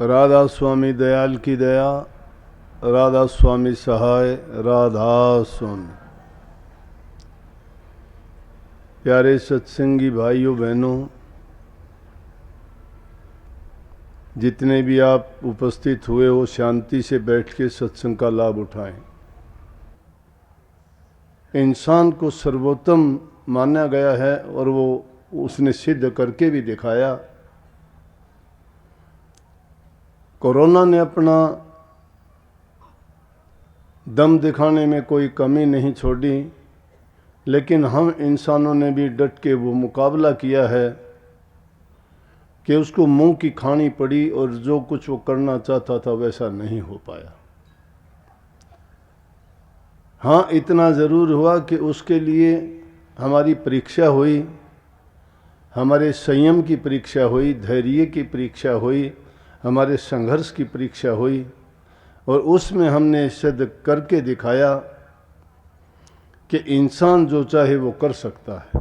राधा स्वामी दयाल की दया, राधा स्वामी सहाय, राधा स्वामी। प्यारे सत्संगी भाइयों बहनों, जितने भी आप उपस्थित हुए हो, शांति से बैठ के सत्संग का लाभ उठाएं। इंसान को सर्वोत्तम माना गया है और वो उसने सिद्ध करके भी दिखाया। कोरोना ने अपना दम दिखाने में कोई कमी नहीं छोड़ी, लेकिन हम इंसानों ने भी डट के वो मुकाबला किया है कि उसको मुंह की खानी पड़ी और जो कुछ वो करना चाहता था वैसा नहीं हो पाया। हाँ, इतना ज़रूर हुआ कि उसके लिए हमारी परीक्षा हुई, हमारे संयम की परीक्षा हुई, धैर्य की परीक्षा हुई, हमारे संघर्ष की परीक्षा हुई और उसमें हमने सिद्ध करके दिखाया कि इंसान जो चाहे वो कर सकता है।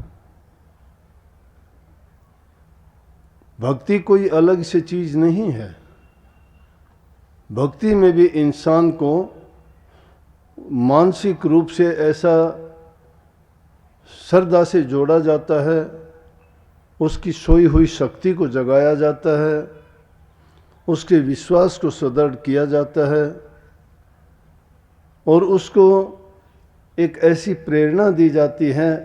भक्ति कोई अलग से चीज़ नहीं है। भक्ति में भी इंसान को मानसिक रूप से ऐसा श्रद्धा से जोड़ा जाता है, उसकी सोई हुई शक्ति को जगाया जाता है, उसके विश्वास को सुदृढ़ किया जाता है और उसको एक ऐसी प्रेरणा दी जाती है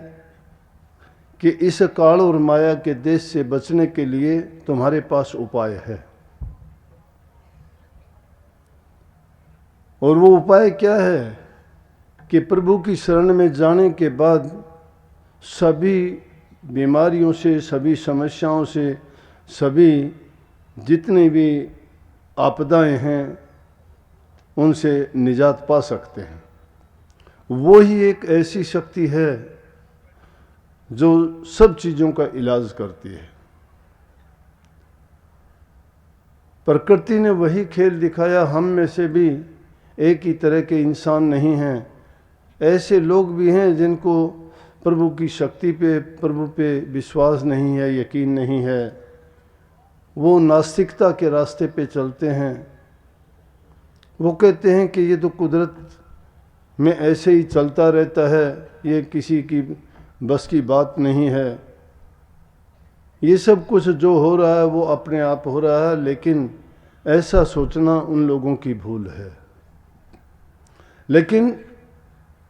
कि इस काल और माया के देश से बचने के लिए तुम्हारे पास उपाय है। और वो उपाय क्या है कि प्रभु की शरण में जाने के बाद सभी बीमारियों से, सभी समस्याओं से, सभी जितनी भी आपदाएं हैं उनसे निजात पा सकते हैं। वो ही एक ऐसी शक्ति है जो सब चीज़ों का इलाज करती है। प्रकृति ने वही खेल दिखाया। हम में से भी एक ही तरह के इंसान नहीं हैं। ऐसे लोग भी हैं जिनको प्रभु की शक्ति पे, प्रभु पे विश्वास नहीं है, यकीन नहीं है। वो नास्तिकता के रास्ते पे चलते हैं। वो कहते हैं कि ये तो कुदरत में ऐसे ही चलता रहता है, ये किसी की बस की बात नहीं है। ये सब कुछ जो हो रहा है वो अपने आप हो रहा है, लेकिन ऐसा सोचना उन लोगों की भूल है। लेकिन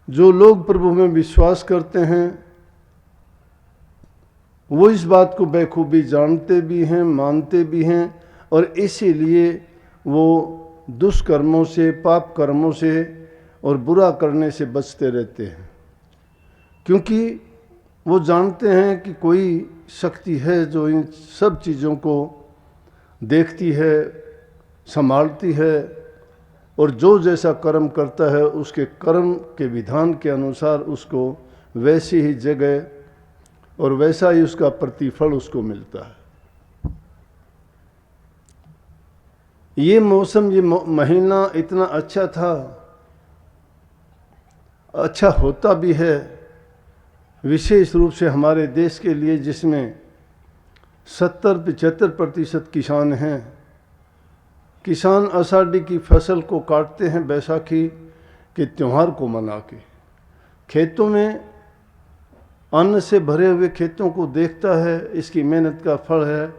जो लोग प्रभु में विश्वास करते हैं वो इस बात को बेखूबी जानते भी हैं, मानते भी हैं और इसीलिए वो दुष्कर्मों से, पाप कर्मों से और बुरा करने से बचते रहते हैं, क्योंकि वो जानते हैं कि कोई शक्ति है जो इन सब चीज़ों को देखती है, संभालती है और जो जैसा कर्म करता है उसके कर्म के विधान के अनुसार उसको वैसी ही जगह और वैसा ही उसका प्रतिफल उसको मिलता है। ये मौसम, ये महीना इतना अच्छा था, अच्छा होता भी है विशेष रूप से हमारे देश के लिए, जिसमें 70-75% किसान हैं। किसान आषाढ़ी की फसल को काटते हैं बैसाखी के त्यौहार को मना के। खेतों में अन्न से भरे हुए खेतों को देखता है, इसकी मेहनत का फल है,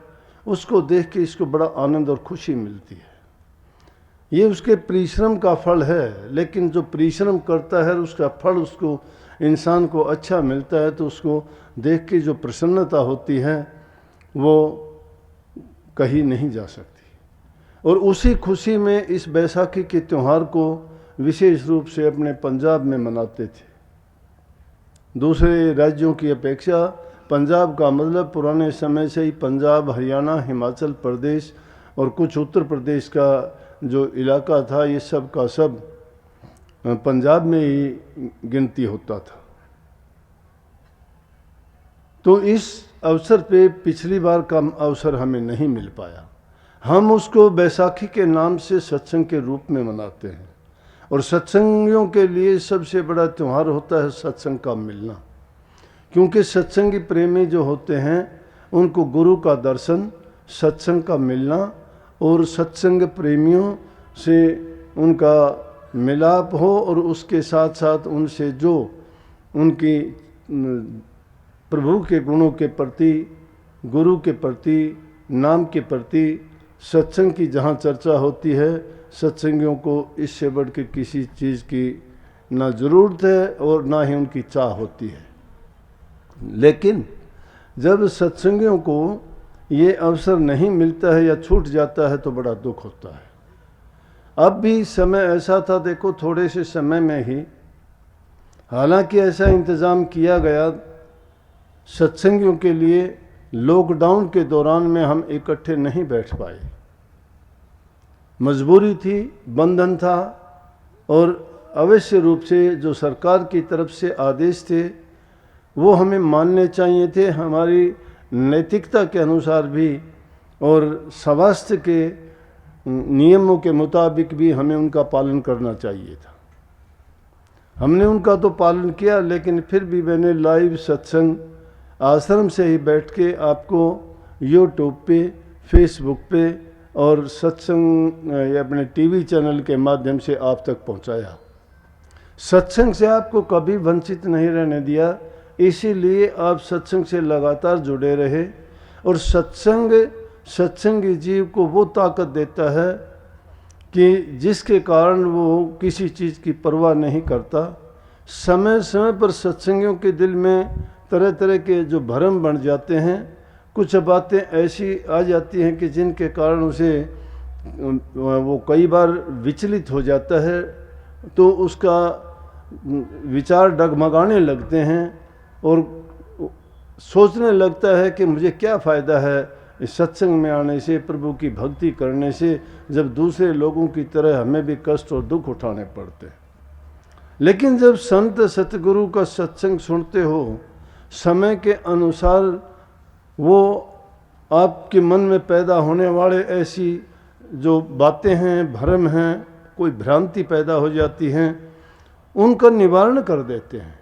उसको देख के इसको बड़ा आनंद और खुशी मिलती है। ये उसके परिश्रम का फल है, लेकिन जो परिश्रम करता है उसका फल उसको, इंसान को अच्छा मिलता है, तो उसको देख के जो प्रसन्नता होती है वो कहीं नहीं जा सकती। और उसी खुशी में इस बैसाखी के त्यौहार को विशेष रूप से अपने पंजाब में मनाते थे। दूसरे राज्यों की अपेक्षा पंजाब का मतलब पुराने समय से ही पंजाब, हरियाणा, हिमाचल प्रदेश और कुछ उत्तर प्रदेश का जो इलाका था, ये सब का सब पंजाब में ही गिनती होता था। तो इस अवसर पे पिछली बार का अवसर हमें नहीं मिल पाया। हम उसको बैसाखी के नाम से सत्संग के रूप में मनाते हैं और सत्संगियों के लिए सबसे बड़ा त्यौहार होता है सत्संग का मिलना, क्योंकि सत्संगी प्रेमी जो होते हैं उनको गुरु का दर्शन, सत्संग का मिलना और सत्संग प्रेमियों से उनका मिलाप हो और उसके साथ साथ उनसे जो उनकी प्रभु के गुणों के प्रति, गुरु के प्रति, नाम के प्रति सत्संग की जहाँ चर्चा होती है, सत्संगियों को इससे बढ़ के किसी चीज़ की ना ज़रूरत है और ना ही उनकी चाह होती है। लेकिन जब सत्संगियों को ये अवसर नहीं मिलता है या छूट जाता है तो बड़ा दुख होता है। अब भी समय ऐसा था, देखो थोड़े से समय में ही, हालांकि ऐसा इंतज़ाम किया गया सत्संगियों के लिए, लॉकडाउन के दौरान में हम इकट्ठे नहीं बैठ पाए, मजबूरी थी, बंधन था, और अवश्य रूप से जो सरकार की तरफ से आदेश थे वो हमें मानने चाहिए थे, हमारी नैतिकता के अनुसार भी और स्वास्थ्य के नियमों के मुताबिक भी हमें उनका पालन करना चाहिए था। हमने उनका तो पालन किया, लेकिन फिर भी मैंने लाइव सत्संग आश्रम से ही बैठ के आपको यूट्यूब पे, फेसबुक पे और सत्संग अपने टीवी चैनल के माध्यम से आप तक पहुंचाया। सत्संग से आपको कभी वंचित नहीं रहने दिया, इसीलिए आप सत्संग से लगातार जुड़े रहे। और सत्संगी जीव को वो ताकत देता है कि जिसके कारण वो किसी चीज़ की परवाह नहीं करता। समय समय पर सत्संगियों के दिल में तरह तरह के जो भ्रम बन जाते हैं, कुछ बातें ऐसी आ जाती हैं कि जिनके कारण उसे वो कई बार विचलित हो जाता है, तो उसका विचार डगमगाने लगते हैं और सोचने लगता है कि मुझे क्या फ़ायदा है इस सत्संग में आने से, प्रभु की भक्ति करने से, जब दूसरे लोगों की तरह हमें भी कष्ट और दुख उठाने पड़ते हैं। लेकिन जब संत सतगुरु का सत्संग सुनते हो, समय के अनुसार वो आपके मन में पैदा होने वाले ऐसी जो बातें हैं, भ्रम हैं, कोई भ्रांति पैदा हो जाती हैं, उनका निवारण कर देते हैं।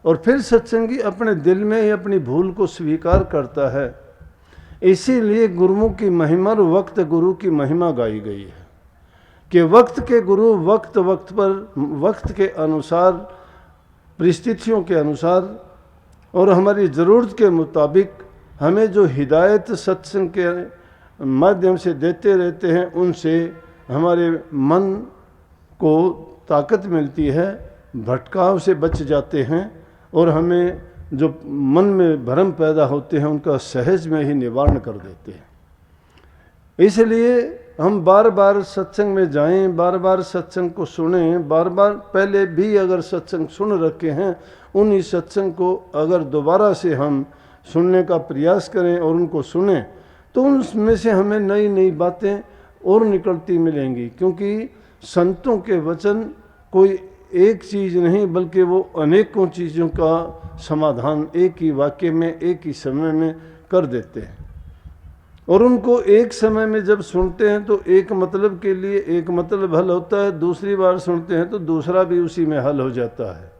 और फिर सत्संगी अपने दिल में ही अपनी भूल को स्वीकार करता है। इसीलिए गुरुओं की महिमा और वक्त गुरु की महिमा गाई गई है कि वक्त के गुरु वक्त वक्त पर, वक्त के अनुसार, परिस्थितियों के अनुसार और हमारी ज़रूरत के मुताबिक हमें जो हिदायत सत्संग के माध्यम से देते रहते हैं, उनसे हमारे मन को ताकत मिलती है, भटकाव से बच जाते हैं और हमें जो मन में भ्रम पैदा होते हैं उनका सहज में ही निवारण कर देते हैं। इसलिए हम बार बार सत्संग में जाएं, बार बार सत्संग को सुनें, बार बार पहले भी अगर सत्संग सुन रखे हैं, उन्हीं सत्संग को अगर दोबारा से हम सुनने का प्रयास करें और उनको सुनें, तो उनमें से हमें नई नई बातें और निकलती मिलेंगी। क्योंकि संतों के वचन कोई एक चीज़ नहीं, बल्कि वो अनेकों चीज़ों का समाधान एक ही वाक्य में, एक ही समय में कर देते हैं। और उनको एक समय में जब सुनते हैं तो एक मतलब के लिए एक मतलब हल होता है, दूसरी बार सुनते हैं तो दूसरा भी उसी में हल हो जाता है।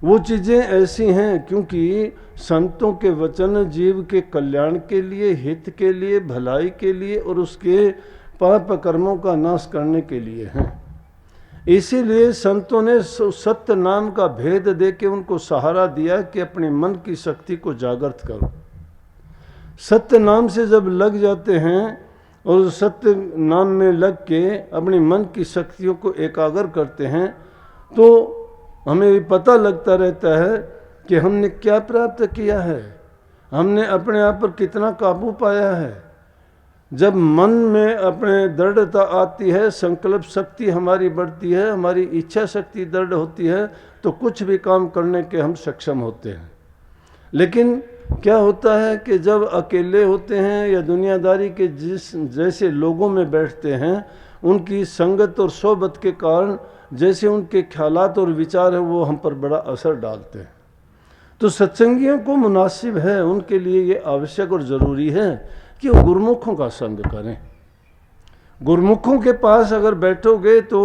वो चीज़ें ऐसी हैं क्योंकि संतों के वचन जीव के कल्याण के लिए, हित के लिए, भलाई के लिए और उसके पाप कर्मों का नाश करने के लिए हैं। इसीलिए संतों ने सत्य नाम का भेद दे के उनको सहारा दिया कि अपने मन की शक्ति को जागृत करो। सत्य नाम से जब लग जाते हैं और सत्य नाम में लग के अपने मन की शक्तियों को एकाग्र करते हैं, तो हमें भी पता लगता रहता है कि हमने क्या प्राप्त किया है, हमने अपने आप पर कितना काबू पाया है। जब मन में अपने दृढ़ता आती है, संकल्प शक्ति हमारी बढ़ती है, हमारी इच्छा शक्ति दृढ़ होती है, तो कुछ भी काम करने के हम सक्षम होते हैं। लेकिन क्या होता है कि जब अकेले होते हैं या दुनियादारी के जैसे लोगों में बैठते हैं, उनकी संगत और सोबत के कारण जैसे उनके ख्यालात और विचार है वो हम पर बड़ा असर डालते हैं। तो सत्संगियों को मुनासिब है, उनके लिए ये आवश्यक और ज़रूरी है कि वो गुरुमुखों का संग करें। गुरुमुखों के पास अगर बैठोगे तो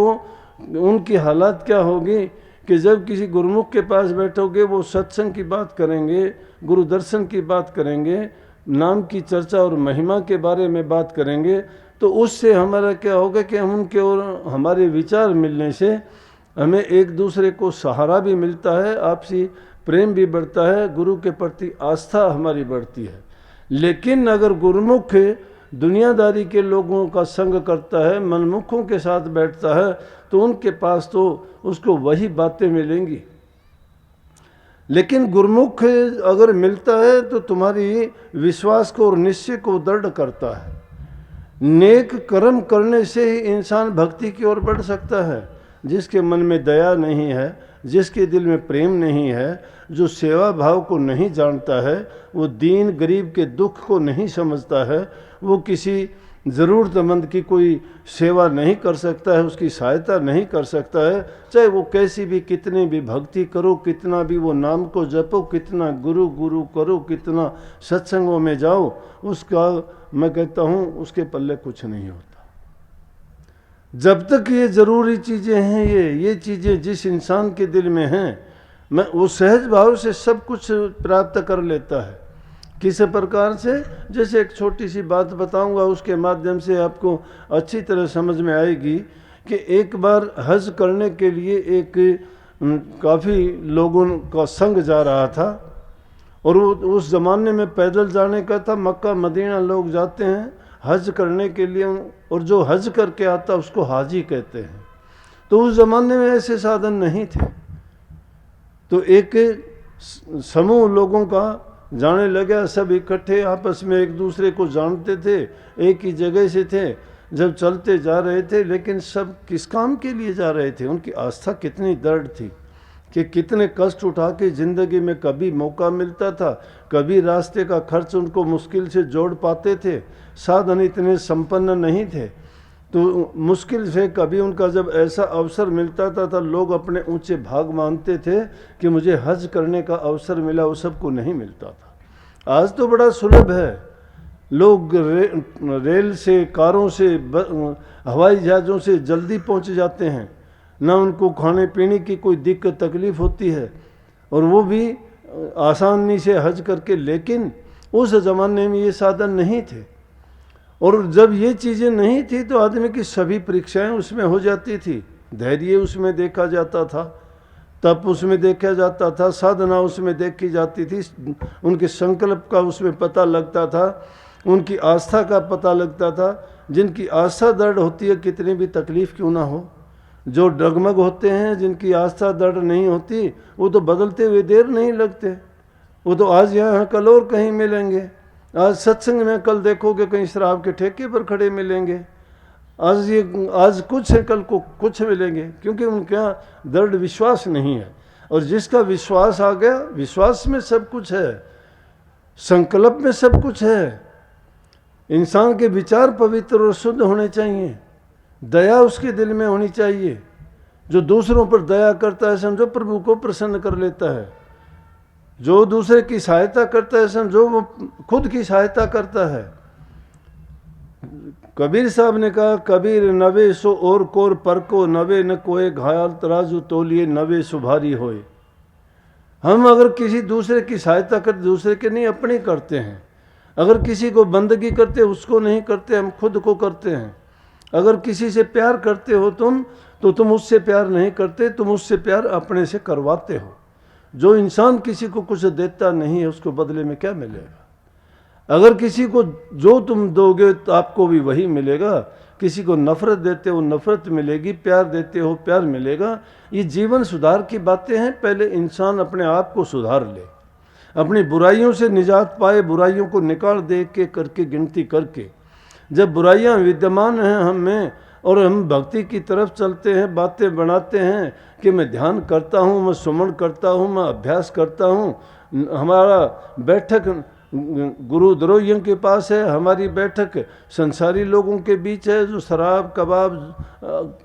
उनकी हालत क्या होगी कि जब किसी गुरुमुख के पास बैठोगे वो सत्संग की बात करेंगे, गुरु दर्शन की बात करेंगे, नाम की चर्चा और महिमा के बारे में बात करेंगे, तो उससे हमारा क्या होगा कि हम उनके और हमारे विचार मिलने से हमें एक दूसरे को सहारा भी मिलता है, आपसी प्रेम भी बढ़ता है, गुरु के प्रति आस्था हमारी बढ़ती है। लेकिन अगर गुरुमुख दुनियादारी के लोगों का संग करता है, मनमुखों के साथ बैठता है, तो उनके पास तो उसको वही बातें मिलेंगी। लेकिन गुरुमुख अगर मिलता है तो तुम्हारी विश्वास को और निश्चय को दृढ़ करता है। नेक कर्म करने से ही इंसान भक्ति की ओर बढ़ सकता है। जिसके मन में दया नहीं है, जिसके दिल में प्रेम नहीं है, जो सेवा भाव को नहीं जानता है, वो दीन गरीब के दुख को नहीं समझता है, वो किसी ज़रूरतमंद की कोई सेवा नहीं कर सकता है, उसकी सहायता नहीं कर सकता है। चाहे वो कैसी भी, कितनी भी भक्ति करो, कितना भी वो नाम को जपो, कितना गुरु गुरु करो, कितना सत्संगों में जाओ, उसका मैं कहता हूँ उसके पल्ले कुछ नहीं होता। जब तक ये ज़रूरी चीज़ें हैं, ये चीज़ें जिस इंसान के दिल में हैं, मैं वो सहज भाव से सब कुछ प्राप्त कर लेता है। किस प्रकार से? जैसे एक छोटी सी बात बताऊंगा, उसके माध्यम से आपको अच्छी तरह समझ में आएगी कि एक बार हज करने के लिए एक काफ़ी लोगों का संग जा रहा था, और वो उस ज़माने में पैदल जाने का था। मक्का मदीना लोग जाते हैं हज करने के लिए, और जो हज करके आता उसको हाजी कहते हैं। तो उस ज़माने में ऐसे साधन नहीं थे, तो एक समूह लोगों का जाने लगा, सब इकट्ठे आपस में एक दूसरे को जानते थे, एक ही जगह से थे, जब चलते जा रहे थे। लेकिन सब किस काम के लिए जा रहे थे? उनकी आस्था कितनी दृढ़ थी कि कितने कष्ट उठा के ज़िंदगी में कभी मौका मिलता था, कभी रास्ते का खर्च उनको मुश्किल से जोड़ पाते थे, साधन इतने संपन्न नहीं थे, तो मुश्किल से कभी उनका जब ऐसा अवसर मिलता था तो लोग अपने ऊंचे भाग मानते थे कि मुझे हज करने का अवसर मिला, वो सबको नहीं मिलता था। आज तो बड़ा सुलभ है, लोग रेल से, कारों से, हवाई जहाज़ों से जल्दी पहुंच जाते हैं, ना उनको खाने पीने की कोई दिक्कत तकलीफ़ होती है, और वो भी आसानी से हज करके। लेकिन उस ज़माने में ये साधन नहीं थे, और जब ये चीज़ें नहीं थी तो आदमी की सभी परीक्षाएं उसमें हो जाती थी। धैर्य उसमें देखा जाता था, तप उसमें देखा जाता था, साधना उसमें देखी जाती थी, उनके संकल्प का उसमें पता लगता था, उनकी आस्था का पता लगता था। जिनकी आस्था दृढ़ होती है, कितनी भी तकलीफ़ क्यों ना हो। जो डगमग होते हैं, जिनकी आस्था दृढ़ नहीं होती, वो तो बदलते हुए देर नहीं लगते, वो तो आज यहाँ कल और कहीं मिलेंगे। आज सत्संग में, कल देखोगे कहीं शराब के ठेके पर खड़े मिलेंगे। आज कुछ है, कल को कुछ मिलेंगे, क्योंकि उनका दृढ़ विश्वास नहीं है। और जिसका विश्वास आ गया, विश्वास में सब कुछ है, संकल्प में सब कुछ है। इंसान के विचार पवित्र और शुद्ध होने चाहिए, दया उसके दिल में होनी चाहिए। जो दूसरों पर दया करता है, समझो प्रभु को प्रसन्न कर लेता है। जो दूसरे की सहायता करता है, समझो वो खुद की सहायता करता है। कबीर साहब ने कहा, कबीर नवे सो और कोर पर को, नवे न कोई घायल तराजू तोलिए, नवे सुभारी होए। हम अगर किसी दूसरे की सहायता करते, दूसरे के नहीं अपनी करते हैं। अगर किसी को बंदगी करते, उसको नहीं करते, हम खुद को करते हैं। अगर किसी से प्यार करते हो तुम, तो तुम उससे प्यार नहीं करते, तुम उससे प्यार अपने से करवाते हो। जो इंसान किसी को कुछ देता नहीं है, उसको बदले में क्या मिलेगा? अगर किसी को जो तुम दोगे तो आपको भी वही मिलेगा। किसी को नफरत देते हो, नफरत मिलेगी, प्यार देते हो, प्यार मिलेगा। ये जीवन सुधार की बातें हैं। पहले इंसान अपने आप को सुधार ले, अपनी बुराइयों से निजात पाए, बुराइयों को निकाल दे के करके, गिनती करके। जब बुराइयां विद्यमान हैं हम में और हम भक्ति की तरफ चलते हैं, बातें बनाते हैं कि मैं ध्यान करता हूँ, मैं सुमन करता हूँ, मैं अभ्यास करता हूँ, हमारा बैठक गुरु द्रोहियों के पास है, हमारी बैठक संसारी लोगों के बीच है जो शराब कबाब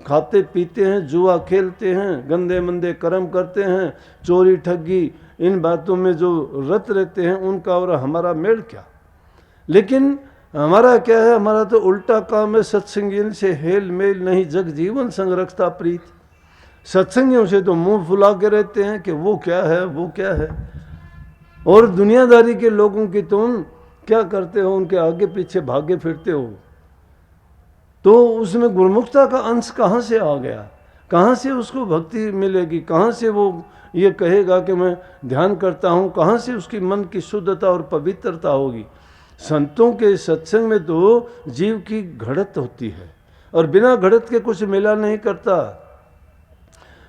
खाते पीते हैं, जुआ खेलते हैं, गंदे मंदे कर्म करते हैं, चोरी ठगी, इन बातों में जो रत रहते हैं, उनका और हमारा मेल क्या। लेकिन हमारा क्या है? हमारा तो उल्टा काम है। सत्संगियों से हेल मेल नहीं, जग जीवन संग रखता प्रीत। सत्संगियों से तो मुंह फुला के रहते हैं कि वो क्या है, वो क्या है। और दुनियादारी के लोगों की तुम क्या करते हो? उनके आगे पीछे भागे फिरते हो। तो उसमें गुरुमुखता का अंश कहाँ से आ गया? कहाँ से उसको भक्ति मिलेगी? कहाँ से वो ये कहेगा कि मैं ध्यान करता हूँ? कहाँ से उसकी मन की शुद्धता और पवित्रता होगी? संतों के सत्संग में तो जीव की घड़त होती है और बिना घड़त के कुछ मिला नहीं करता।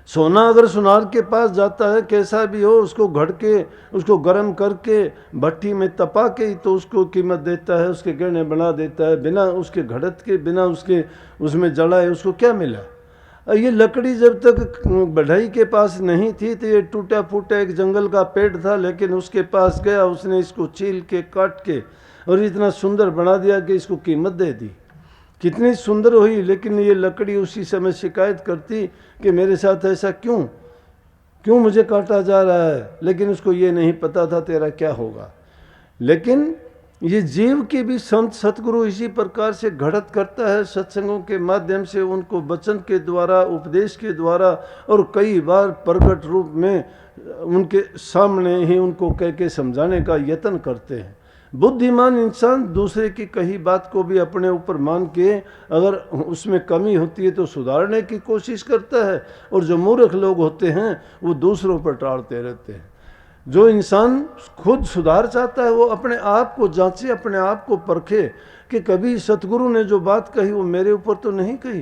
सोना अगर सुनार के पास जाता है, कैसा भी हो, उसको घड़ के, उसको गर्म करके भट्टी में तपा के ही तो उसको कीमत देता है, उसके गहने बना देता है। बिना उसके घड़त के, बिना उसके उसमें जलाए उसको क्या मिला? ये लकड़ी जब तक बढ़ई के पास नहीं थी तो ये टूटा फूटा एक जंगल का पेड़ था, लेकिन उसके पास गया, उसने इसको छील के काट के और इतना सुंदर बना दिया कि इसको कीमत दे दी। कितनी सुंदर हुई, लेकिन ये लकड़ी उसी समय शिकायत करती कि मेरे साथ ऐसा क्यों मुझे काटा जा रहा है। लेकिन उसको ये नहीं पता था तेरा क्या होगा। लेकिन ये जीव की भी संत सतगुरु इसी प्रकार से घड़त करता है, सत्संगों के माध्यम से, उनको वचन के द्वारा, उपदेश के द्वारा और कई बार प्रकट रूप में उनके सामने ही उनको कह के समझाने का यत्न करते हैं। बुद्धिमान इंसान दूसरे की कही बात को भी अपने ऊपर मान के अगर उसमें कमी होती है तो सुधारने की कोशिश करता है, और जो मूर्ख लोग होते हैं वो दूसरों पर टालते रहते हैं। जो इंसान खुद सुधार चाहता है वो अपने आप को जांचे, अपने आप को परखे कि कभी सतगुरु ने जो बात कही वो मेरे ऊपर तो नहीं कही,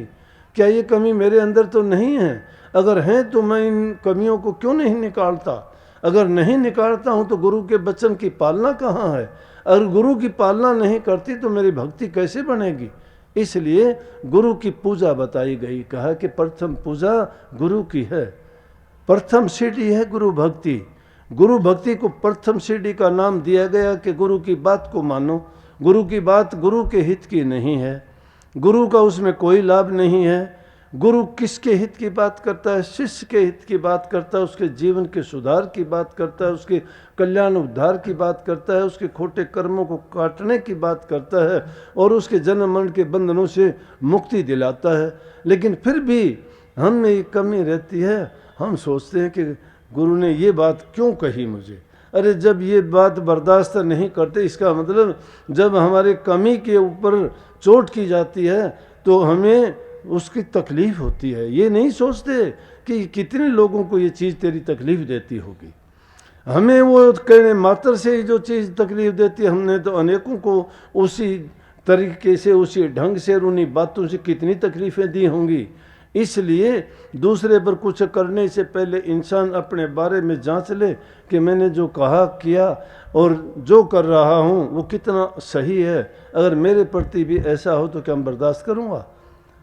क्या ये कमी मेरे अंदर तो नहीं है? अगर है तो मैं इन कमियों को क्यों नहीं निकालता? अगर नहीं निकालता हूँ तो गुरु के वचन की पालना कहाँ है? अगर गुरु की पालना नहीं करती तो मेरी भक्ति कैसे बनेगी? इसलिए गुरु की पूजा बताई गई, कहा कि प्रथम पूजा गुरु की है, प्रथम सीढ़ी है गुरु भक्ति। गुरु भक्ति को प्रथम सीढ़ी का नाम दिया गया कि गुरु की बात को मानो। गुरु की बात गुरु के हित की नहीं है, गुरु का उसमें कोई लाभ नहीं है। गुरु किसके हित की बात करता है? शिष्य के हित की बात करता है, उसके जीवन के सुधार की बात करता है, उसके कल्याण उद्धार की बात करता है, उसके खोटे कर्मों को काटने की बात करता है और उसके जन्म मरण के बंधनों से मुक्ति दिलाता है। लेकिन फिर भी हम में ये कमी रहती है, हम सोचते हैं कि गुरु ने ये बात क्यों कही मुझे। अरे जब ये बात बर्दाश्त नहीं करते, इसका मतलब जब हमारे कमी के ऊपर चोट की जाती है तो हमें उसकी तकलीफ होती है। ये नहीं सोचते कि कितने लोगों को ये चीज़ तेरी तकलीफ देती होगी। हमें वो कहने मात्र से ही जो चीज़ तकलीफ देती है, हमने तो अनेकों को उसी तरीके से, उसी ढंग से, उन्हीं बातों से कितनी तकलीफ़ें दी होंगी। इसलिए दूसरे पर कुछ करने से पहले इंसान अपने बारे में जांच ले कि मैंने जो कहा किया और जो कर रहा हूँ वो कितना सही है। अगर मेरे प्रति भी ऐसा हो तो क्या मैं बर्दाश्त करूँगा?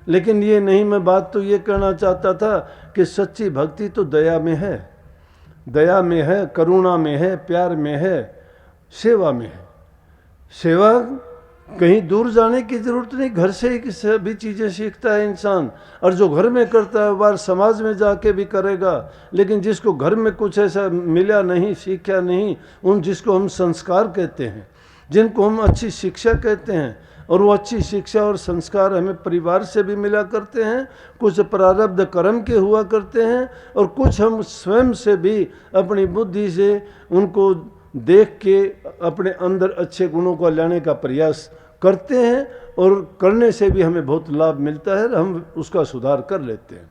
लेकिन ये नहीं, मैं बात तो ये कहना चाहता था कि सच्ची भक्ति तो दया में है, दया में है, करुणा में है, प्यार में है, सेवा में है। सेवा कहीं दूर जाने की जरूरत नहीं, घर से ही सभी चीज़ें सीखता है इंसान। और जो घर में करता है वह समाज में जाके भी करेगा। लेकिन जिसको घर में कुछ ऐसा मिला नहीं, सीखा नहीं, उन जिसको हम संस्कार कहते हैं, जिनको हम अच्छी शिक्षा कहते हैं, और वो अच्छी शिक्षा और संस्कार हमें परिवार से भी मिला करते हैं, कुछ प्रारब्ध कर्म के हुआ करते हैं, और कुछ हम स्वयं से भी अपनी बुद्धि से उनको देख के अपने अंदर अच्छे गुणों को लाने का प्रयास करते हैं, और करने से भी हमें बहुत लाभ मिलता है, हम उसका सुधार कर लेते हैं।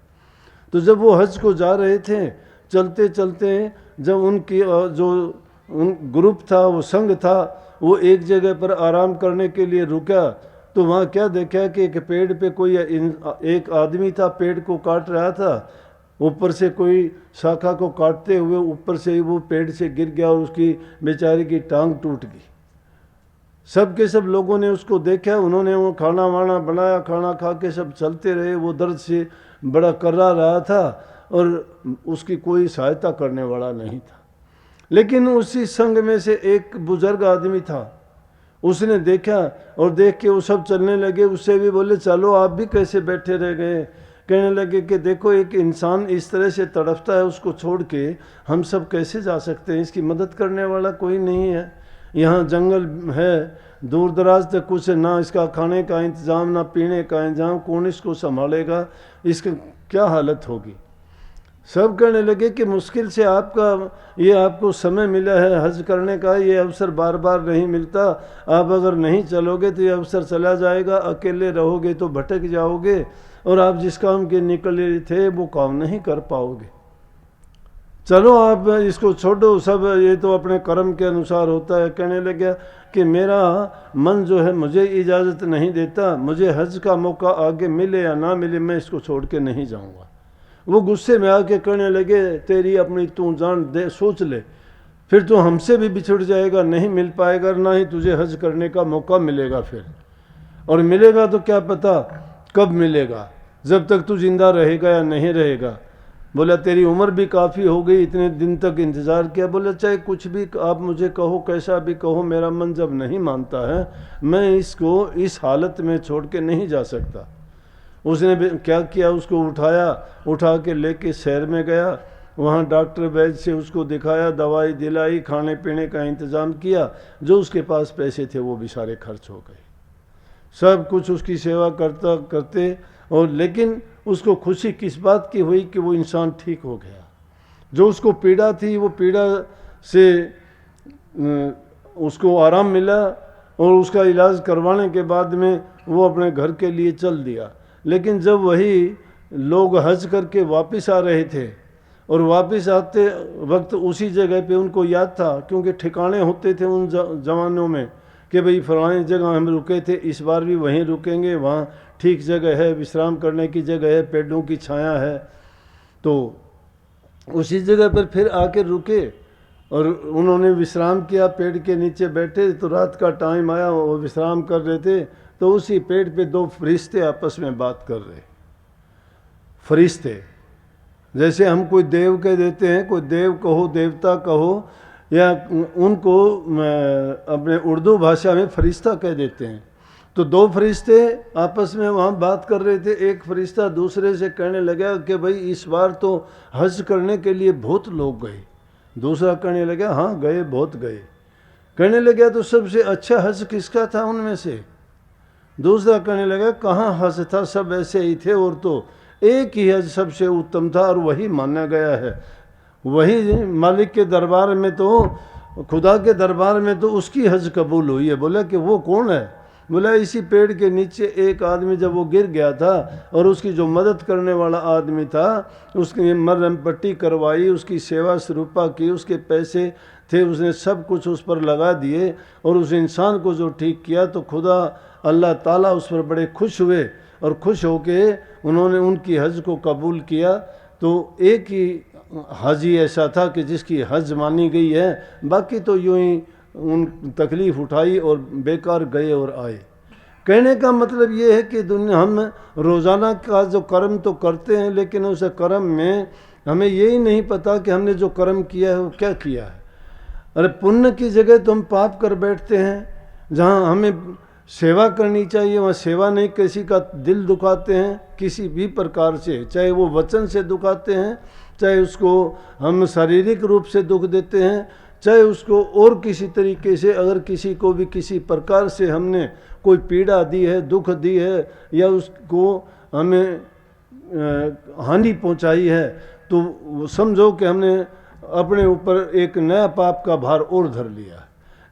तो जब वो हज को जा रहे थे, चलते चलते जब उनकी जो ग्रुप था, वो संघ था, वो एक जगह पर आराम करने के लिए रुका, तो वहाँ क्या देखा कि एक पेड़ पे कोई एक आदमी था, पेड़ को काट रहा था। ऊपर से कोई शाखा को काटते हुए ऊपर से ही वो पेड़ से गिर गया और उसकी बेचारे की टांग टूट गई। सब के सब लोगों ने उसको देखा, उन्होंने वो खाना वाना बनाया, खाना खा के सब चलते रहे। वो दर्द से बड़ा कर्रा रहा था और उसकी कोई सहायता करने वाला नहीं था। लेकिन उसी संघ में से एक बुजुर्ग आदमी था, उसने देखा और देख के वो सब चलने लगे। उससे भी बोले चलो आप भी कैसे बैठे रह गए? कहने लगे कि देखो एक इंसान इस तरह से तड़पता है, उसको छोड़ के हम सब कैसे जा सकते हैं? इसकी मदद करने वाला कोई नहीं है। यहाँ जंगल है, दूर दराज तक कुछ ना इसका खाने का इंतज़ाम, ना पीने का इंतज़ाम, कौन इसको संभालेगा? इसकी क्या हालत होगी? सब कहने लगे कि मुश्किल से आपको समय मिला है हज करने का, ये अवसर बार बार नहीं मिलता, आप अगर नहीं चलोगे तो ये अवसर चला जाएगा, अकेले रहोगे तो भटक जाओगे और आप जिस काम के निकले थे वो काम नहीं कर पाओगे। चलो आप इसको छोड़ो, सब ये तो अपने कर्म के अनुसार होता है। कहने लगे कि मेरा मन जो है मुझे इजाज़त नहीं देता, मुझे हज का मौका आगे मिले या ना मिले मैं इसको छोड़ के नहीं जाऊँगा। वो गुस्से में आके कहने लगे तेरी अपनी तू जान दे, सोच ले, फिर तो हमसे भी बिछड़ जाएगा, नहीं मिल पाएगा, ना ही तुझे हज करने का मौका मिलेगा फिर, और मिलेगा तो क्या पता कब मिलेगा, जब तक तू जिंदा रहेगा या नहीं रहेगा। बोला तेरी उम्र भी काफ़ी हो गई, इतने दिन तक इंतज़ार किया। बोला चाहे कुछ भी आप मुझे कहो, कैसा भी कहो, मेरा मन जब नहीं मानता है मैं इसको इस हालत में छोड़ के नहीं जा सकता। उसने क्या किया, उसको उठा के लेके शहर में गया, वहाँ डॉक्टर वैद्य से उसको दिखाया, दवाई दिलाई, खाने पीने का इंतज़ाम किया, जो उसके पास पैसे थे वो भी सारे खर्च हो गए। सब कुछ उसकी सेवा करते और लेकिन उसको खुशी किस बात की हुई कि वो इंसान ठीक हो गया। जो उसको पीड़ा थी वो पीड़ा से उसको आराम मिला और उसका इलाज करवाने के बाद में वो अपने घर के लिए चल दिया। लेकिन जब वही लोग हज करके वापस आ रहे थे और वापस आते वक्त उसी जगह पे उनको याद था, क्योंकि ठिकाने होते थे उन ज़मानों में कि भाई फलानी जगह हम रुके थे, इस बार भी वहीं रुकेंगे, वहाँ ठीक जगह है, विश्राम करने की जगह है, पेड़ों की छाया है। तो उसी जगह पर फिर आके रुके और उन्होंने विश्राम किया, पेड़ के नीचे बैठे। तो रात का टाइम आया, वो विश्राम कर रहे थे, तो उसी पेड़ पे दो फरिश्ते आपस में बात कर रहे। फरिश्ते जैसे हम कोई देव कह देते हैं, कोई देव कहो, देवता कहो, या उनको अपने उर्दू भाषा में फरिश्ता कह देते हैं। तो दो फरिश्ते आपस में वहाँ बात कर रहे थे। एक फरिश्ता दूसरे से कहने लगा कि भाई इस बार तो हज करने के लिए बहुत लोग गए। दूसरा कहने लगा हाँ गए, बहुत गए। कहने लगा तो सबसे अच्छा हज किसका था उनमें से? दूसरा कहने लगा कहाँ हज था, सब ऐसे ही थे, और तो एक ही हज सबसे उत्तम था और वही माना गया है। वही मालिक के दरबार में तो, खुदा के दरबार में तो उसकी हज कबूल हुई है। बोला कि वो कौन है? बोला इसी पेड़ के नीचे एक आदमी जब वो गिर गया था और उसकी जो मदद करने वाला आदमी था उसकी मरहम पट्टी करवाई, उसकी सेवा सरूपा की, उसके पैसे थे उसने सब कुछ उस पर लगा दिए और उस इंसान को जो ठीक किया तो खुदा अल्लाह ताला उस पर बड़े खुश हुए और खुश होके उन्होंने उनकी हज को कबूल किया। तो एक ही हाजी ऐसा था कि जिसकी हज मानी गई है, बाकी तो यूं ही उन तकलीफ़ उठाई और बेकार गए और आए। कहने का मतलब ये है कि दुनिया हम रोज़ाना का जो कर्म तो करते हैं, लेकिन उस कर्म में हमें यही नहीं पता कि हमने जो कर्म किया है वो क्या किया है। अरे पुण्य की जगह तो हम पाप कर बैठते हैं। जहाँ हमें सेवा करनी चाहिए वहाँ सेवा नहीं, किसी का दिल दुखाते हैं किसी भी प्रकार से, चाहे वो वचन से दुखाते हैं, चाहे उसको हम शारीरिक रूप से दुख देते हैं, चाहे उसको और किसी तरीके से, अगर किसी को भी किसी प्रकार से हमने कोई पीड़ा दी है, दुख दी है, या उसको हमें हानि पहुंचाई है, तो समझो कि हमने अपने ऊपर एक नया पाप का भार और धर लिया।